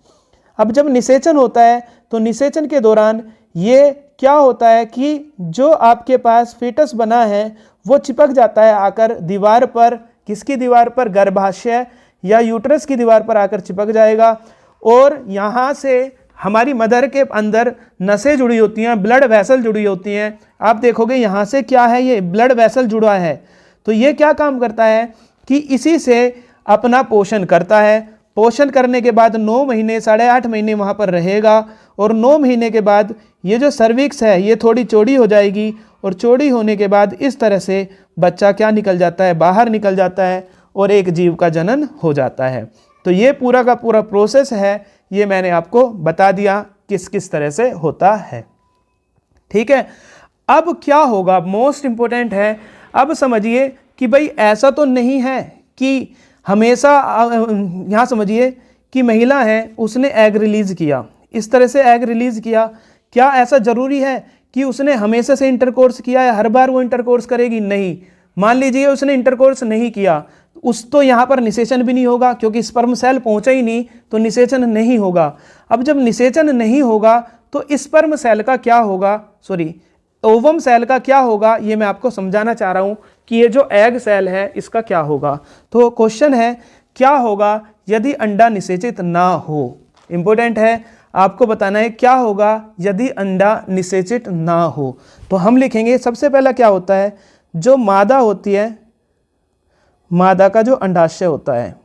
Speaker 1: अब जब निषेचन होता है तो निषेचन के दौरान ये क्या होता है कि जो आपके पास फीटस बना है वो चिपक जाता है आकर दीवार पर, किसकी दीवार पर, गर्भाशय या यूट्रस की दीवार पर आकर चिपक जाएगा। और यहाँ से हमारी मदर के अंदर नसें जुड़ी होती हैं, ब्लड वेसल जुड़ी होती हैं। आप देखोगे यहाँ से क्या है, ये ब्लड वेसल जुड़ा है। तो ये क्या काम करता है कि इसी से अपना पोषण करता है। पोषण करने के बाद 9 महीने 8.5 महीने वहाँ पर रहेगा और 9 महीने के बाद ये जो सर्विक्स है ये थोड़ी चौड़ी हो जाएगी और चौड़ी होने के बाद इस तरह से बच्चा क्या निकल जाता है, बाहर निकल जाता है और एक जीव का जनन हो जाता है। तो ये पूरा का पूरा प्रोसेस है, ये मैंने आपको बता दिया किस किस तरह से होता है। ठीक है, अब क्या होगा, मोस्ट इम्पोर्टेंट है। अब समझिए कि भाई ऐसा तो नहीं है कि हमेशा, यहाँ समझिए कि महिला है उसने एग रिलीज़ किया, इस तरह से एग रिलीज़ किया, क्या ऐसा ज़रूरी है कि उसने हमेशा से इंटरकोर्स किया है, हर बार वो इंटरकोर्स करेगी? नहीं। मान लीजिए उसने इंटरकोर्स नहीं किया, तो यहाँ पर निषेचन भी नहीं होगा क्योंकि स्पर्म सेल पहुँचा ही नहीं, तो निषेचन नहीं होगा। अब जब निषेचन नहीं होगा तो स्पर्म सेल का क्या होगा, ओवम सेल का क्या होगा, ये मैं आपको समझाना चाह रहा हूँ कि ये जो एग सेल है इसका क्या होगा। तो क्वेश्चन है क्या होगा यदि अंडा निषेचित ना हो। इंपॉर्टेंट है, आपको बताना है क्या होगा यदि अंडा निषेचित ना हो। तो हम लिखेंगे सबसे पहला क्या होता है, जो मादा होती है, मादा का जो अंडाशय होता है,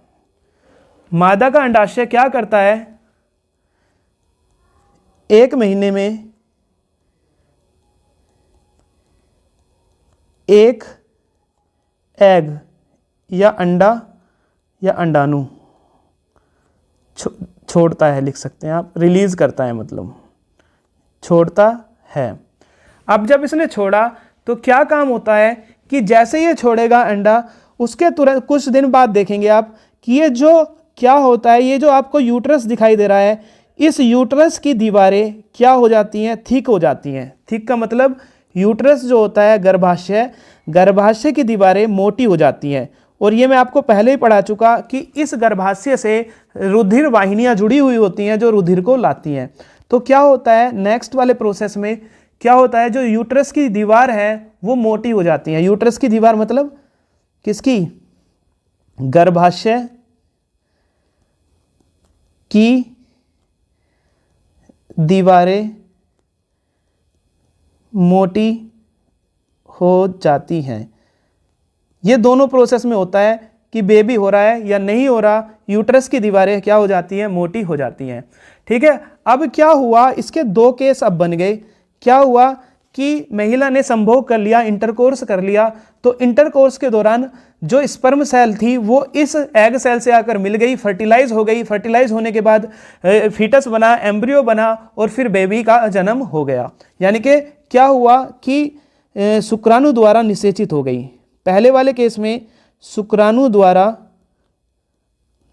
Speaker 1: मादा का अंडाशय क्या करता है, 1 महीने में एक एग या अंडा या अंडाणु छोड़ता है, लिख सकते हैं आप, रिलीज करता है, मतलब छोड़ता है। अब जब इसने छोड़ा तो क्या काम होता है कि जैसे ये छोड़ेगा अंडा, उसके तुरंत कुछ दिन बाद देखेंगे आप कि ये जो क्या होता है, ये जो आपको यूट्रस दिखाई दे रहा है, इस यूट्रस की दीवारें क्या हो जाती हैं, थिक हो जाती हैं। थिक का मतलब यूट्रस जो होता है, गर्भाशय, गर्भाशय की दीवारें मोटी हो जाती हैं। और ये मैं आपको पहले ही पढ़ा चुका कि इस गर्भाशय से रुधिर वाहिनियां जुड़ी हुई होती हैं जो रुधिर को लाती हैं। तो क्या होता है नेक्स्ट वाले प्रोसेस में, क्या होता है, जो यूट्रस की दीवार है वो मोटी हो जाती है। यूट्रस की दीवार मतलब किसकी, गर्भाशय की दीवारें मोटी हो जाती हैं। ये दोनों प्रोसेस में होता है कि बेबी हो रहा है या नहीं हो रहा, यूट्रस की दीवारें क्या हो जाती हैं, मोटी हो जाती हैं। ठीक है, अब क्या हुआ, इसके 2 केस अब बन गए। क्या हुआ कि महिला ने संभोग कर लिया, इंटरकोर्स कर लिया, तो इंटरकोर्स के दौरान जो स्पर्म सेल थी वो इस एग सेल से आकर मिल गई, फर्टिलाइज हो गई। फर्टिलाइज होने के बाद फीटस बना, एम्ब्रियो बना और फिर बेबी का जन्म हो गया। यानी कि क्या हुआ कि शुक्राणु द्वारा निषेचित हो गई। पहले वाले केस में शुक्राणु द्वारा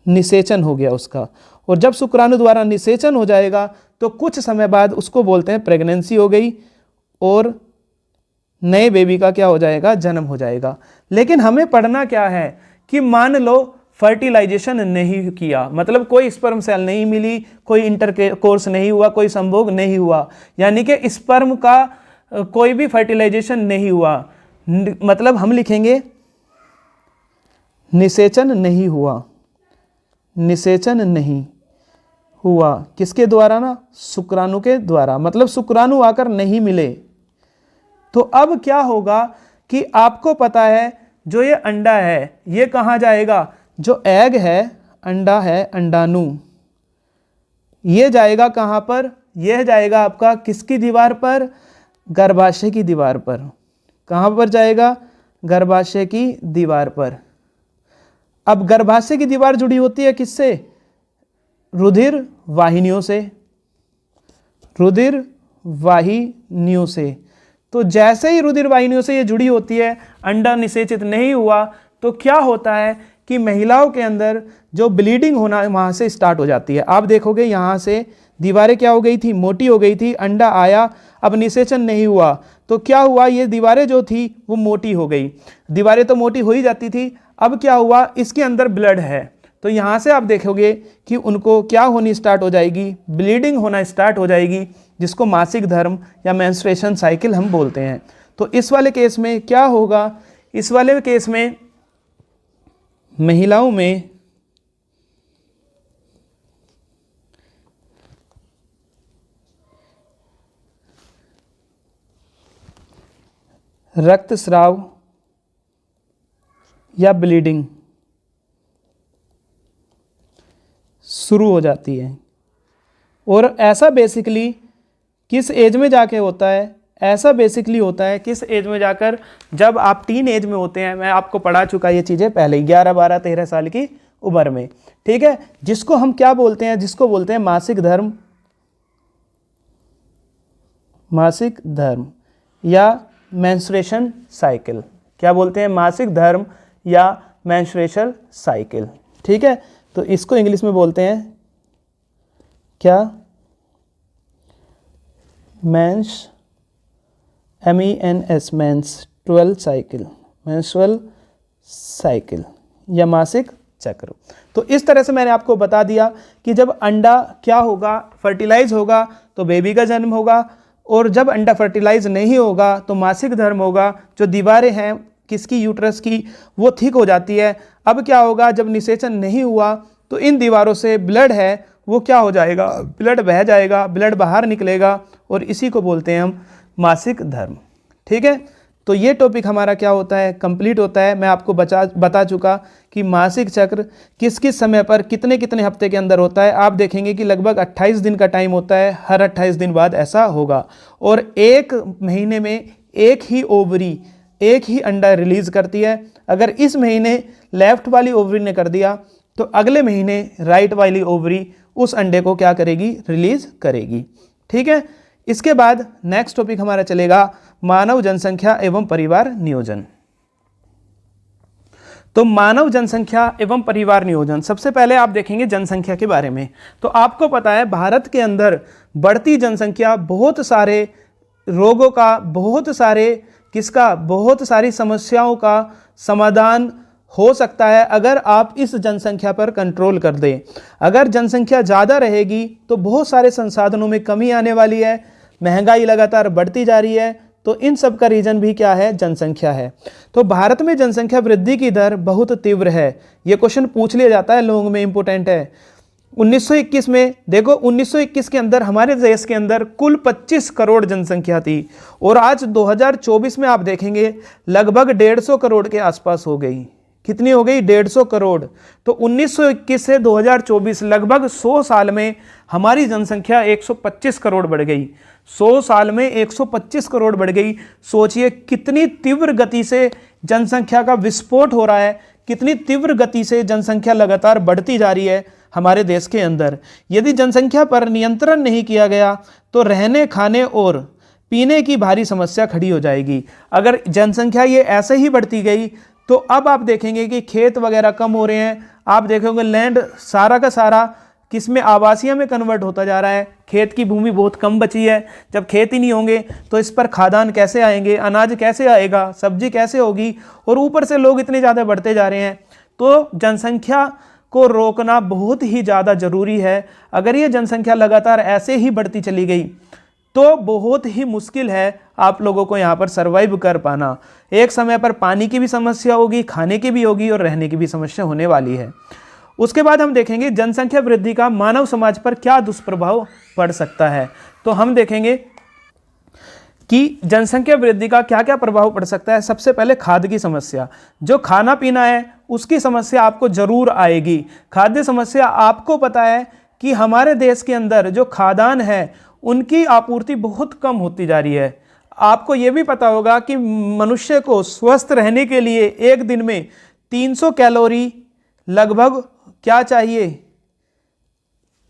Speaker 1: निषेचन हो गया उसका, और जब शुक्राणु द्वारा निषेचन हो जाएगा तो कुछ समय बाद उसको बोलते हैं प्रेगनेंसी हो गई और नए बेबी का क्या हो जाएगा, जन्म हो जाएगा। लेकिन हमें पढ़ना क्या है कि मान लो फर्टिलाइजेशन नहीं किया, मतलब कोई स्पर्म सेल नहीं मिली, कोई इंटरकोर्स नहीं हुआ, कोई संभोग नहीं हुआ, यानी कि स्पर्म का कोई भी फर्टिलाइजेशन नहीं हुआ, मतलब हम लिखेंगे निषेचन नहीं हुआ। निषेचन नहीं हुआ किसके द्वारा ना, शुक्राणु के द्वारा, मतलब शुक्राणु आकर नहीं मिले। तो अब क्या होगा कि आपको पता है जो ये अंडा है ये कहाँ जाएगा, जो एग है, अंडा है, अंडाणु, ये जाएगा कहाँ पर, यह जाएगा आपका किसकी दीवार पर, गर्भाशय की दीवार पर। कहाँ पर जाएगा, गर्भाशय की दीवार पर। अब गर्भाशय की दीवार जुड़ी होती है किससे, रुधिर वाहिनियों से, रुधिर वाहिनियों से। तो जैसे ही रुधिर वाहिनियों से ये जुड़ी होती है, अंडा निषेचित नहीं हुआ, तो क्या होता है कि महिलाओं के अंदर जो ब्लीडिंग होना वहाँ से स्टार्ट हो जाती है। आप देखोगे यहाँ से दीवारें क्या हो गई थी, मोटी हो गई थी, अंडा आया, अब निषेचन नहीं हुआ, तो क्या हुआ, ये दीवारें जो थी वो मोटी हो गई। दीवारें तो मोटी हो ही जाती थी, अब क्या हुआ, इसके अंदर ब्लड है, तो यहाँ से आप देखोगे कि उनको क्या होनी स्टार्ट हो जाएगी, ब्लीडिंग होना स्टार्ट हो जाएगी, जिसको मासिक धर्म या मेंस्ट्रुएशन साइकिल हम बोलते हैं। तो इस वाले केस में क्या होगा, इस वाले केस में महिलाओं में रक्तस्राव या ब्लीडिंग शुरू हो जाती है। और ऐसा बेसिकली किस एज में जाके होता है, ऐसा बेसिकली होता है किस एज में जाकर, जब आप टीन एज में होते हैं। मैं आपको पढ़ा चुका ये चीज़ें पहले, 11, 12, 13 साल की उम्र में, ठीक है, जिसको हम क्या बोलते हैं, जिसको बोलते हैं मासिक धर्म, मासिक धर्म या मेंस्ट्रुएशन साइकिल। क्या बोलते हैं, मासिक धर्म या मेंस्ट्रुएशन साइकिल, ठीक है। तो इसको इंग्लिश में बोलते हैं क्या, mens, MENS, menstrual cycle, menstrual cycle या मासिक चक्र। तो इस तरह से मैंने आपको बता दिया कि जब अंडा क्या होगा, फर्टिलाइज होगा तो बेबी का जन्म होगा, और जब अंडा फर्टिलाइज नहीं होगा तो मासिक धर्म होगा। जो दीवारें हैं किसकी, यूट्रस की, वो थिक हो जाती है। अब क्या होगा, जब निषेचन नहीं हुआ तो इन दीवारों से ब्लड है वो क्या हो जाएगा, ब्लड बह जाएगा, ब्लड बाहर निकलेगा और इसी को बोलते हैं हम मासिक धर्म। ठीक है, तो ये टॉपिक हमारा क्या होता है, कंप्लीट होता है। मैं आपको बता चुका कि मासिक चक्र किस किस समय पर कितने कितने हफ्ते के अंदर होता है। आप देखेंगे कि लगभग 28 दिन का टाइम होता है, हर 28 दिन बाद ऐसा होगा। और एक महीने में एक ही ओवरी, एक ही अंडा रिलीज करती है। अगर इस महीने लेफ्ट वाली ओवरी ने कर दिया तो अगले महीने राइट वाली ओवरी उस अंडे को क्या करेगी, रिलीज करेगी। ठीक है, इसके बाद नेक्स्ट टॉपिक हमारा चलेगा मानव जनसंख्या एवं परिवार नियोजन। तो मानव जनसंख्या एवं परिवार नियोजन, सबसे पहले आप देखेंगे जनसंख्या के बारे में। तो आपको पता है भारत के अंदर बढ़ती जनसंख्या बहुत सारे रोगों का, बहुत सारी समस्याओं का समाधान हो सकता है अगर आप इस जनसंख्या पर कंट्रोल कर दें। अगर जनसंख्या ज़्यादा रहेगी तो बहुत सारे संसाधनों में कमी आने वाली है, महंगाई लगातार बढ़ती जा रही है, तो इन सब का रीजन भी क्या है, जनसंख्या है। तो भारत में जनसंख्या वृद्धि की दर बहुत तीव्र है। ये क्वेश्चन पूछ लिया जाता है लोगों में, इंपॉर्टेंट है। 1921 में देखो, 1921 के अंदर हमारे देश के अंदर कुल 25 करोड़ जनसंख्या थी और आज 2024 में आप देखेंगे लगभग 150 करोड़ के आसपास हो गई। कितनी हो गई, 150 करोड़। तो 1921 से 2024 लगभग 100 साल में हमारी जनसंख्या 125 करोड़ बढ़ गई। 100 साल में 125 करोड़ बढ़ गई। सोचिए कितनी तीव्र गति से जनसंख्या का विस्फोट हो रहा है, कितनी तीव्र गति से जनसंख्या लगातार बढ़ती जा रही है हमारे देश के अंदर। यदि जनसंख्या पर नियंत्रण नहीं किया गया तो रहने, खाने और पीने की भारी समस्या खड़ी हो जाएगी। अगर जनसंख्या ये ऐसे ही बढ़ती गई तो अब आप देखेंगे कि खेत वगैरह कम हो रहे हैं। आप देखोगे लैंड सारा का सारा किस में, आवासीय में कन्वर्ट होता जा रहा है। खेत की भूमि बहुत कम बची है। जब खेत ही नहीं होंगे तो इस पर खाद्यान्न कैसे आएंगे, अनाज कैसे आएगा, सब्जी कैसे होगी, और ऊपर से लोग इतने ज़्यादा बढ़ते जा रहे हैं। तो जनसंख्या को रोकना बहुत ही ज़्यादा ज़रूरी है। अगर ये जनसंख्या लगातार ऐसे ही बढ़ती चली गई तो बहुत ही मुश्किल है आप लोगों को यहाँ पर सर्वाइव कर पाना। एक समय पर पानी की भी समस्या होगी, खाने की भी होगी और रहने की भी समस्या होने वाली है। उसके बाद हम देखेंगे जनसंख्या वृद्धि का मानव समाज पर क्या दुष्प्रभाव पड़ सकता है। तो हम देखेंगे कि जनसंख्या वृद्धि का क्या क्या प्रभाव पड़ सकता है। सबसे पहले खाद्य की समस्या, जो खाना पीना है उसकी समस्या आपको जरूर आएगी। खाद्य समस्या, आपको पता है कि हमारे देश के अंदर जो खाद्यान्न है उनकी आपूर्ति बहुत कम होती जा रही है। आपको ये भी पता होगा कि मनुष्य को स्वस्थ रहने के लिए एक दिन में 300 कैलोरी लगभग क्या चाहिए,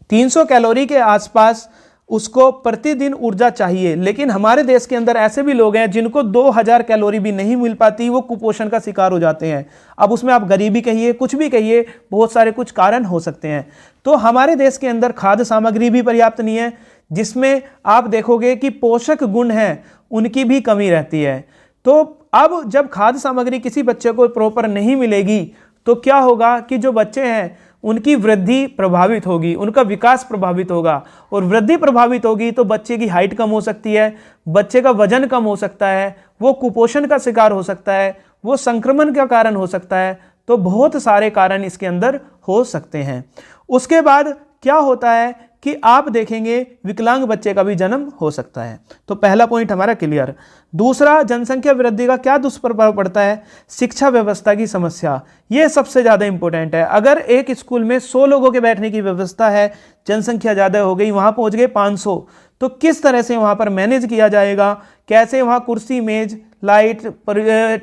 Speaker 1: 300 कैलोरी के आसपास उसको प्रतिदिन ऊर्जा चाहिए। लेकिन हमारे देश के अंदर ऐसे भी लोग हैं जिनको 2000 कैलोरी भी नहीं मिल पाती, वो कुपोषण का शिकार हो जाते हैं। अब उसमें आप गरीबी कहिए, कुछ भी कहिए, बहुत सारे कुछ कारण हो सकते हैं। तो हमारे देश के अंदर खाद्य सामग्री भी पर्याप्त नहीं है, जिसमें आप देखोगे कि पोषक गुण हैं उनकी भी कमी रहती है। तो अब जब खाद्य सामग्री किसी बच्चे को प्रॉपर नहीं मिलेगी तो क्या होगा कि जो बच्चे हैं उनकी वृद्धि प्रभावित होगी, उनका विकास प्रभावित होगा, और वृद्धि प्रभावित होगी तो बच्चे की हाइट कम हो सकती है, बच्चे का वजन कम हो सकता है, वो कुपोषण का शिकार हो सकता है, वो संक्रमण का कारण हो सकता है। तो बहुत सारे कारण इसके अंदर हो सकते हैं। उसके बाद क्या होता है कि आप देखेंगे विकलांग बच्चे का भी जन्म हो सकता है। तो पहला पॉइंट हमारा क्लियर। दूसरा, जनसंख्या वृद्धि का क्या दुष्प्रभाव पड़ता है, शिक्षा व्यवस्था की समस्या। ये सबसे ज़्यादा इंपॉर्टेंट है। अगर एक स्कूल में 100 लोगों के बैठने की व्यवस्था है, जनसंख्या ज़्यादा हो गई, वहाँ पहुँच गए 500, तो किस तरह से वहाँ पर मैनेज किया जाएगा, कैसे वहाँ कुर्सी, मेज, लाइट,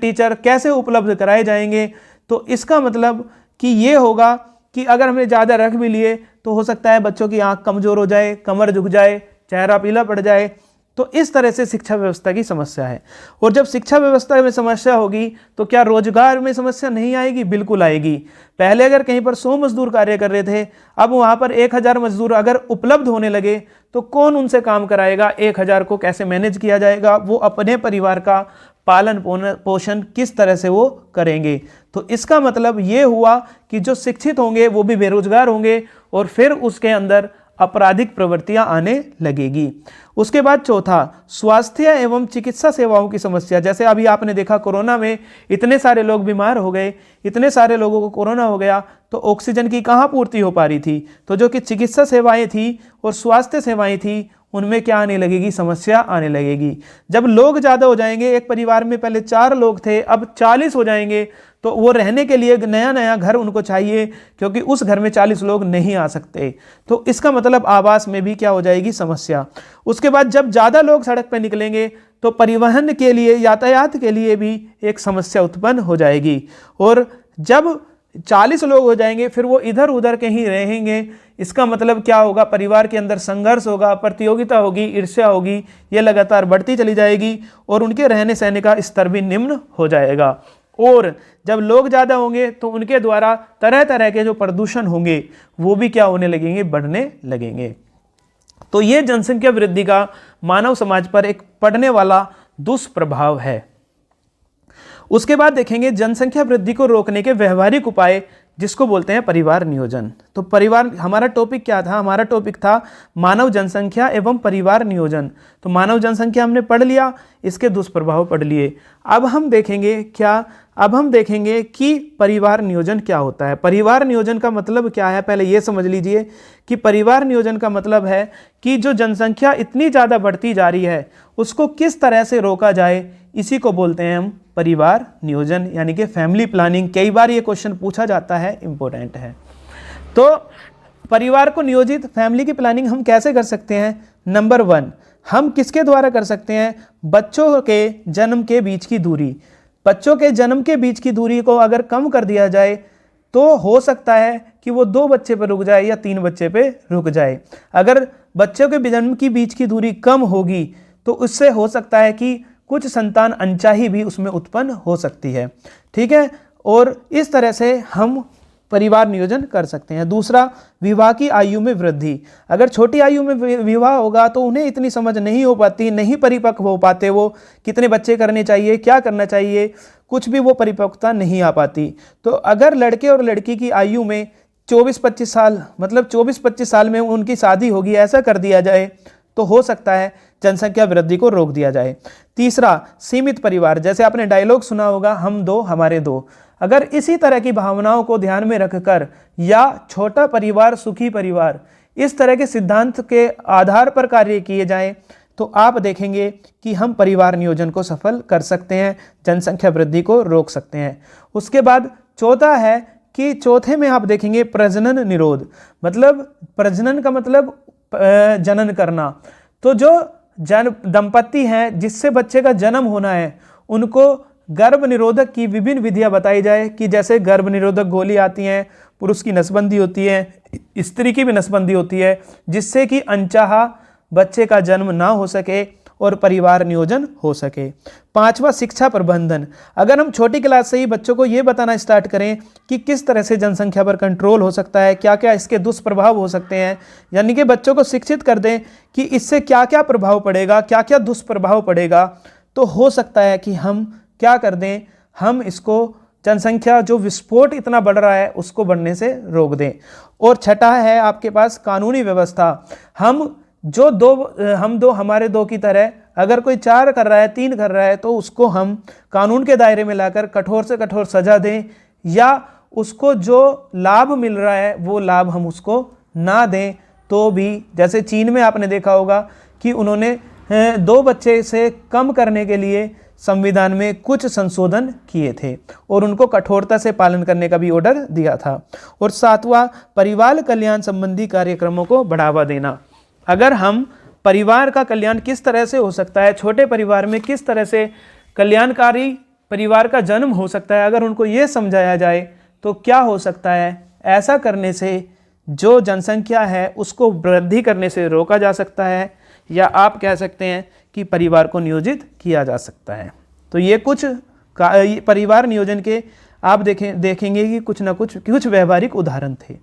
Speaker 1: टीचर कैसे उपलब्ध कराए जाएंगे। तो इसका मतलब कि ये होगा कि अगर हमने ज़्यादा रख भी लिए तो हो सकता है बच्चों की आंख कमज़ोर हो जाए, कमर झुक जाए, चेहरा पीला पड़ जाए। तो इस तरह से शिक्षा व्यवस्था की समस्या है। और जब शिक्षा व्यवस्था में समस्या होगी तो क्या रोजगार में समस्या नहीं आएगी? बिल्कुल आएगी। पहले अगर कहीं पर 100 मजदूर कार्य कर रहे थे, अब वहाँ पर 1000 मजदूर अगर उपलब्ध होने लगे तो कौन उनसे काम कराएगा? 1000 को कैसे मैनेज किया जाएगा? वो अपने परिवार का पालन पोषण किस तरह से वो करेंगे? तो इसका मतलब ये हुआ कि जो शिक्षित होंगे वो भी बेरोजगार होंगे और फिर उसके अंदर आपराधिक प्रवृत्तियां आने लगेगी। उसके बाद चौथा, स्वास्थ्य एवं चिकित्सा सेवाओं की समस्या। जैसे अभी आपने देखा कोरोना में इतने सारे लोग बीमार हो गए, इतने सारे लोगों को कोरोना हो गया, तो ऑक्सीजन की कहाँ पूर्ति हो पा रही थी? तो जो कि चिकित्सा सेवाएं थी और स्वास्थ्य सेवाएं थी, उनमें क्या आने लगेगी? समस्या आने लगेगी। जब लोग ज़्यादा हो जाएंगे, एक परिवार में पहले 4 लोग थे, अब 40 हो जाएंगे, तो वो रहने के लिए नया नया घर उनको चाहिए, क्योंकि उस घर में 40 लोग नहीं आ सकते। तो इसका मतलब आवास में भी क्या हो जाएगी? समस्या। उसके बाद जब ज़्यादा लोग सड़क पर निकलेंगे तो परिवहन के लिए, यातायात के लिए भी एक समस्या उत्पन्न हो जाएगी। और जब 40 लोग हो जाएंगे, फिर वो इधर उधर कहीं रहेंगे। इसका मतलब क्या होगा? परिवार के अंदर संघर्ष होगा, प्रतियोगिता होगी, ईर्ष्या होगी, ये लगातार बढ़ती चली जाएगी और उनके रहने सहने का स्तर भी निम्न हो जाएगा। और जब लोग ज़्यादा होंगे तो उनके द्वारा तरह तरह के जो प्रदूषण होंगे वो भी क्या होने लगेंगे? बढ़ने लगेंगे। तो ये जनसंख्या वृद्धि का मानव समाज पर एक पड़ने वाला दुष्प्रभाव है। उसके बाद देखेंगे जनसंख्या वृद्धि को रोकने के व्यवहारिक उपाय, जिसको बोलते हैं परिवार नियोजन। तो परिवार, हमारा टॉपिक क्या था? हमारा टॉपिक था मानव जनसंख्या एवं परिवार नियोजन। तो मानव जनसंख्या हमने पढ़ लिया, इसके दुष्प्रभाव पढ़ लिए। अब हम देखेंगे क्या? अब हम देखेंगे कि परिवार नियोजन क्या होता है। परिवार नियोजन का मतलब क्या है? पहले ये समझ लीजिए कि परिवार नियोजन का मतलब है कि जो जनसंख्या इतनी ज़्यादा बढ़ती जा रही है उसको किस तरह से रोका जाए, इसी को बोलते हैं हम परिवार नियोजन, यानी कि फैमिली प्लानिंग। कई बार ये क्वेश्चन पूछा जाता है, इंपॉर्टेंट है। तो परिवार को नियोजित, फैमिली की प्लानिंग हम कैसे कर सकते हैं? नंबर 1, हम किसके द्वारा कर सकते हैं? बच्चों के जन्म के बीच की दूरी। बच्चों के जन्म के बीच की दूरी को अगर कम कर दिया जाए तो हो सकता है कि वो 2 बच्चे पर रुक जाए या 3 बच्चे पे रुक जाए। अगर बच्चों के जन्म की बीच की दूरी कम होगी तो उससे हो सकता है कि कुछ संतान अनचाही भी उसमें उत्पन्न हो सकती है। ठीक है, और इस तरह से हम परिवार नियोजन कर सकते हैं। दूसरा, विवाह की आयु में वृद्धि। अगर छोटी आयु में विवाह होगा तो उन्हें इतनी समझ नहीं हो पाती, नहीं परिपक्व हो पाते, वो कितने बच्चे करने चाहिए, क्या करना चाहिए, कुछ भी वो परिपक्वता नहीं आ पाती। तो अगर लड़के और लड़की की आयु में 24-25 साल, मतलब 24-25 साल में उनकी शादी होगी, ऐसा कर दिया जाए तो हो सकता है जनसंख्या वृद्धि को रोक दिया जाए। तीसरा, सीमित परिवार। जैसे आपने डायलॉग सुना होगा, हम दो हमारे दो। अगर इसी तरह की भावनाओं को ध्यान में रखकर या छोटा परिवार सुखी परिवार, इस तरह के सिद्धांत के आधार पर कार्य किए जाएं तो आप देखेंगे कि हम परिवार नियोजन को सफल कर सकते हैं, जनसंख्या वृद्धि को रोक सकते हैं। उसके बाद चौथा है कि चौथे में आप देखेंगे प्रजनन निरोध। मतलब प्रजनन का मतलब जनन करना। तो जो दंपति हैं जिससे बच्चे का जन्म होना है, उनको गर्भ निरोधक की विभिन्न विधियां बताई जाए, कि जैसे गर्भ निरोधक गोली आती हैं, पुरुष की नसबंदी होती है, स्त्री की भी नसबंदी होती है, जिससे कि अनचाहा बच्चे का जन्म ना हो सके और परिवार नियोजन हो सके। पांचवा, शिक्षा प्रबंधन। अगर हम छोटी क्लास से ही बच्चों को ये बताना स्टार्ट करें कि किस तरह से जनसंख्या पर कंट्रोल हो सकता है, क्या क्या इसके दुष्प्रभाव हो सकते हैं, यानी कि बच्चों को शिक्षित कर दें कि इससे क्या क्या प्रभाव पड़ेगा, क्या क्या दुष्प्रभाव पड़ेगा, तो हो सकता है कि हम क्या कर दें, हम इसको जनसंख्या जो विस्फोट इतना बढ़ रहा है उसको बढ़ने से रोक दें। और छठा है आपके पास कानूनी व्यवस्था। हम दो हमारे दो की तरह, अगर कोई 4 कर रहा है, 3 कर रहा है, तो उसको हम कानून के दायरे में लाकर कठोर से कठोर सजा दें, या उसको जो लाभ मिल रहा है वो लाभ हम उसको ना दें तो भी। जैसे चीन में आपने देखा होगा कि उन्होंने 2 बच्चे से कम करने के लिए संविधान में कुछ संशोधन किए थे और उनको कठोरता से पालन करने का भी ऑर्डर दिया था। और 7वां, परिवार कल्याण संबंधी कार्यक्रमों को बढ़ावा देना। अगर हम परिवार का कल्याण किस तरह से हो सकता है, छोटे परिवार में किस तरह से कल्याणकारी परिवार का जन्म हो सकता है, अगर उनको ये समझाया जाए तो क्या हो सकता है, ऐसा करने से जो जनसंख्या है उसको वृद्धि करने से रोका जा सकता है, या आप कह सकते हैं कि परिवार को नियोजित किया जा सकता है। तो ये कुछ परिवार नियोजन के आप देखेंगे कि कुछ ना कुछ व्यवहारिक उदाहरण थे।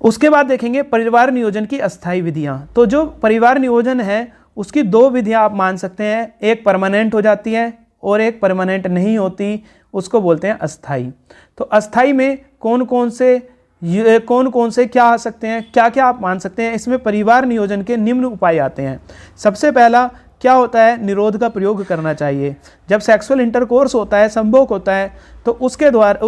Speaker 1: उसके बाद देखेंगे परिवार नियोजन की अस्थायी विधियां। तो जो परिवार नियोजन है उसकी 2 विधियां आप मान सकते हैं, एक परमानेंट हो जाती है और एक परमानेंट नहीं होती, उसको बोलते हैं अस्थायी। तो अस्थायी में कौन कौन से ये कौन कौन से क्या आ सकते हैं, क्या क्या आप मान सकते हैं। इसमें परिवार नियोजन के निम्न उपाय आते हैं। सबसे पहला क्या होता है, निरोध का प्रयोग करना चाहिए। जब सेक्सुअल इंटरकोर्स होता है, संभोग होता है, तो उसके द्वारा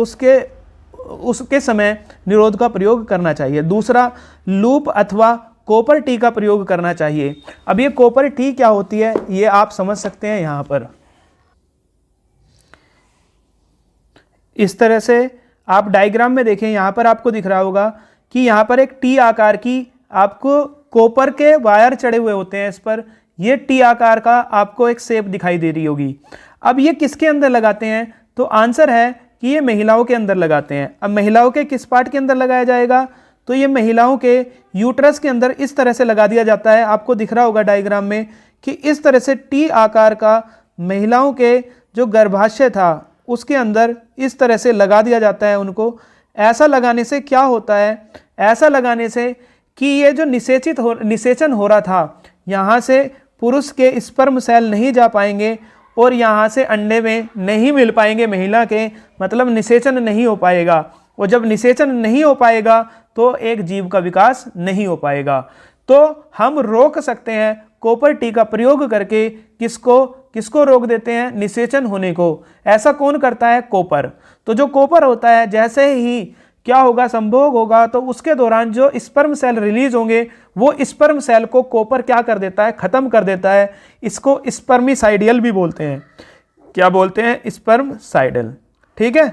Speaker 1: उसके समय निरोध का प्रयोग करना चाहिए। दूसरा, लूप अथवा कॉपर टी का प्रयोग करना चाहिए। अब ये कॉपर टी क्या होती है ये आप समझ सकते हैं। यहाँ पर इस तरह से आप डायग्राम में देखें, यहाँ पर आपको दिख रहा होगा कि यहाँ पर एक टी आकार की आपको कॉपर के वायर चढ़े हुए होते हैं। इस पर ये टी आकार का आपको एक शेप दिखाई दे रही होगी। अब ये किसके अंदर लगाते हैं, तो आंसर है कि ये महिलाओं के अंदर लगाते हैं। अब महिलाओं के किस पार्ट के अंदर लगाया जाएगा, तो ये महिलाओं के यूट्रस के अंदर इस तरह से लगा दिया जाता है। आपको दिख रहा होगा डायग्राम में कि इस तरह से टी आकार का महिलाओं के जो गर्भाशय था उसके अंदर इस तरह से लगा दिया जाता है उनको। ऐसा लगाने से क्या होता है, ऐसा लगाने से कि ये जो निषेचन हो रहा था, यहाँ से पुरुष के स्पर्म सेल नहीं जा पाएंगे और यहाँ से अंडे में नहीं मिल पाएंगे महिला के, मतलब निषेचन नहीं हो पाएगा। और जब निषेचन नहीं हो पाएगा तो एक जीव का विकास नहीं हो पाएगा। तो हम रोक सकते हैं कॉपर टी का प्रयोग करके। किसको रोक देते हैं, निषेचन होने को। ऐसा कौन करता है, कॉपर। तो जो कॉपर होता है, जैसे ही क्या होगा, संभोग होगा, तो उसके दौरान जो स्पर्म सेल रिलीज होंगे वो स्पर्म सेल को कॉपर क्या कर देता है, खत्म कर देता है। इसको स्पर्मिसाइडियल भी बोलते हैं। क्या बोलते हैं, स्पर्मसाइडल। ठीक है,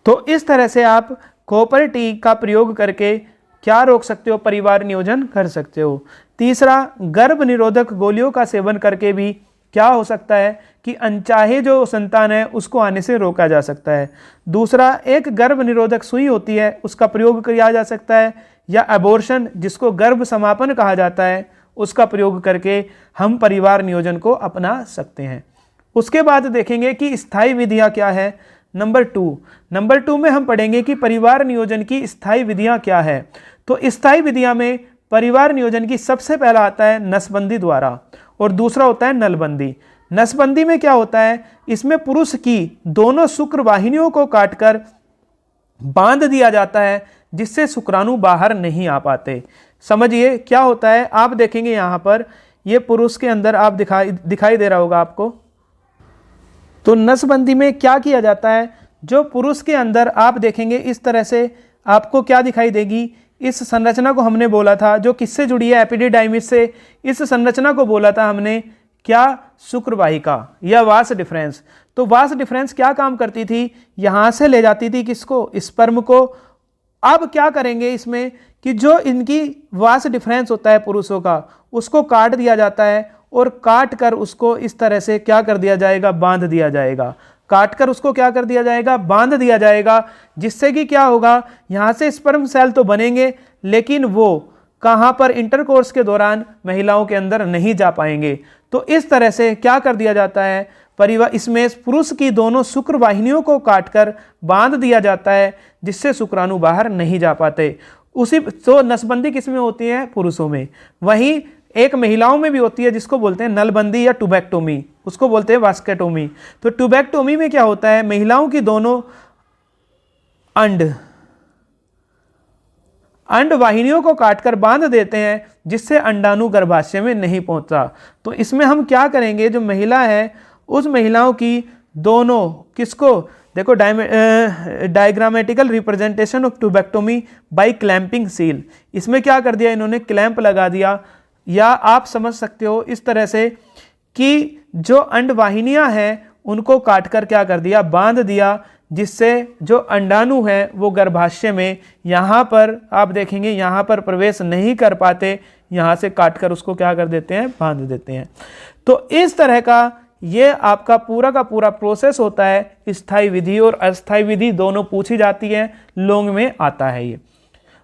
Speaker 1: तो इस तरह से आप कॉपर टी का प्रयोग करके क्या रोक सकते हो, परिवार नियोजन कर सकते हो। तीसरा, गर्भ निरोधक गोलियों का सेवन करके भी क्या हो सकता है कि अनचाहे जो संतान है उसको आने से रोका जा सकता है। दूसरा, एक गर्भ निरोधक सुई होती है उसका प्रयोग किया जा सकता है, या अबॉर्शन जिसको गर्भ समापन कहा जाता है उसका प्रयोग करके हम परिवार नियोजन को अपना सकते हैं। उसके बाद देखेंगे कि स्थायी विधियाँ क्या है। नंबर टू में हम पढ़ेंगे कि परिवार नियोजन की स्थायी विधियाँ क्या है। तो स्थायी विधियाँ में परिवार नियोजन की सबसे पहला आता है नसबंदी द्वारा, और दूसरा होता है नलबंदी। नसबंदी में क्या होता है, इसमें पुरुष की दोनों शुक्र वाहिनियों को काटकर बांध दिया जाता है जिससे शुक्राणु बाहर नहीं आ पाते। समझिए क्या होता है, आप देखेंगे यहाँ पर ये पुरुष के अंदर आप दिखाई दे रहा होगा आपको। तो नसबंदी में क्या किया जाता है, जो पुरुष के अंदर आप देखेंगे इस तरह से आपको क्या दिखाई देगी, इस संरचना को हमने बोला था जो किससे जुड़ी है, एपिडिडाइमिस से। इस संरचना को बोला था हमने क्या, शुक्रवाहिका या वास डिफरेंस। तो वास डिफरेंस क्या काम करती थी, यहाँ से ले जाती थी किसको, स्पर्म को। अब क्या करेंगे इसमें कि जो इनकी वास डिफरेंस होता है पुरुषों का, उसको काट दिया जाता है, और काट कर उसको इस तरह से क्या कर दिया जाएगा, बांध दिया जाएगा। काट कर उसको क्या कर दिया जाएगा, बांध दिया जाएगा, जिससे कि क्या होगा, यहाँ से स्पर्म सेल तो बनेंगे लेकिन वो कहाँ पर, इंटरकोर्स के दौरान महिलाओं के अंदर नहीं जा पाएंगे। तो इस तरह से क्या कर दिया जाता है, परिवार इसमें पुरुष की दोनों शुक्र वाहिनियों को काटकर बांध दिया जाता है जिससे शुक्राणु बाहर नहीं जा पाते। उसी तो नसबंदी किसमें होती है, पुरुषों में। वहीं एक महिलाओं में भी होती है जिसको बोलते हैं नलबंदी या टुबैक्टोमी, उसको बोलते हैं वास्केटोमी। तो टुबैक्टोमी में क्या होता है, महिलाओं की दोनों अंड वाहिनियों को काटकर बांध देते हैं जिससे अंडाणु गर्भाशय में नहीं पहुंचता। तो इसमें हम क्या करेंगे, जो महिला है उस महिलाओं की दोनों किसको, देखो diagrammatical representation of tubectomy by clamping seal. इसमें क्या कर दिया इन्होंने, क्लैंप लगा दिया, या आप समझ सकते हो इस तरह से कि जो अंड वाहिनियां हैं उनको काटकर क्या कर दिया, बांध दिया, जिससे जो अंडाणु है वो गर्भाशय में यहाँ पर आप देखेंगे यहाँ पर प्रवेश नहीं कर पाते, यहाँ से काटकर उसको क्या कर देते हैं, बांध देते हैं। तो इस तरह का ये आपका पूरा का पूरा प्रोसेस होता है। स्थायी विधि और अस्थायी विधि दोनों पूछी जाती है, लॉन्ग में आता है ये।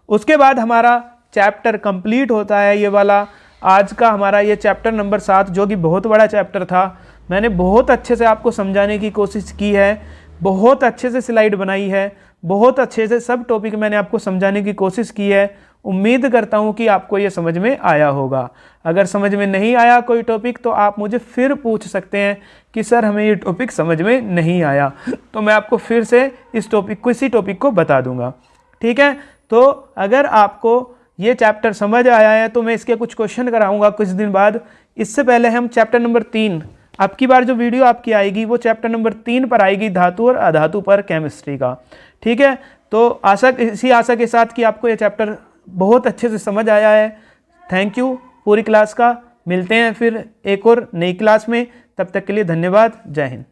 Speaker 1: उसके बाद हमारा चैप्टर कंप्लीट होता है, ये वाला आज का हमारा ये चैप्टर नंबर 7, जो कि बहुत बड़ा चैप्टर था। मैंने बहुत अच्छे से आपको समझाने की कोशिश की है, बहुत अच्छे से स्लाइड बनाई है, बहुत अच्छे से सब टॉपिक मैंने आपको समझाने की कोशिश की है। उम्मीद करता हूँ कि आपको ये समझ में आया होगा। अगर समझ में नहीं आया कोई टॉपिक तो आप मुझे फिर पूछ सकते हैं कि सर हमें ये टॉपिक समझ में नहीं आया, तो मैं आपको फिर से इस टॉपिक को, इसी टॉपिक को बता दूंगा। ठीक है। तो अगर आपको ये चैप्टर समझ आया है तो मैं इसके कुछ क्वेश्चन कराऊंगा कुछ दिन बाद। इससे पहले हम चैप्टर नंबर 3, अब की बार जो वीडियो आपकी आएगी वो चैप्टर नंबर 3 पर आएगी, धातु और अधातु पर केमिस्ट्री का। ठीक है, तो इसी आशा के साथ कि आपको ये चैप्टर बहुत अच्छे से समझ आया है। थैंक यू पूरी क्लास का। मिलते हैं फिर एक और नई क्लास में, तब तक के लिए धन्यवाद। जय हिंद।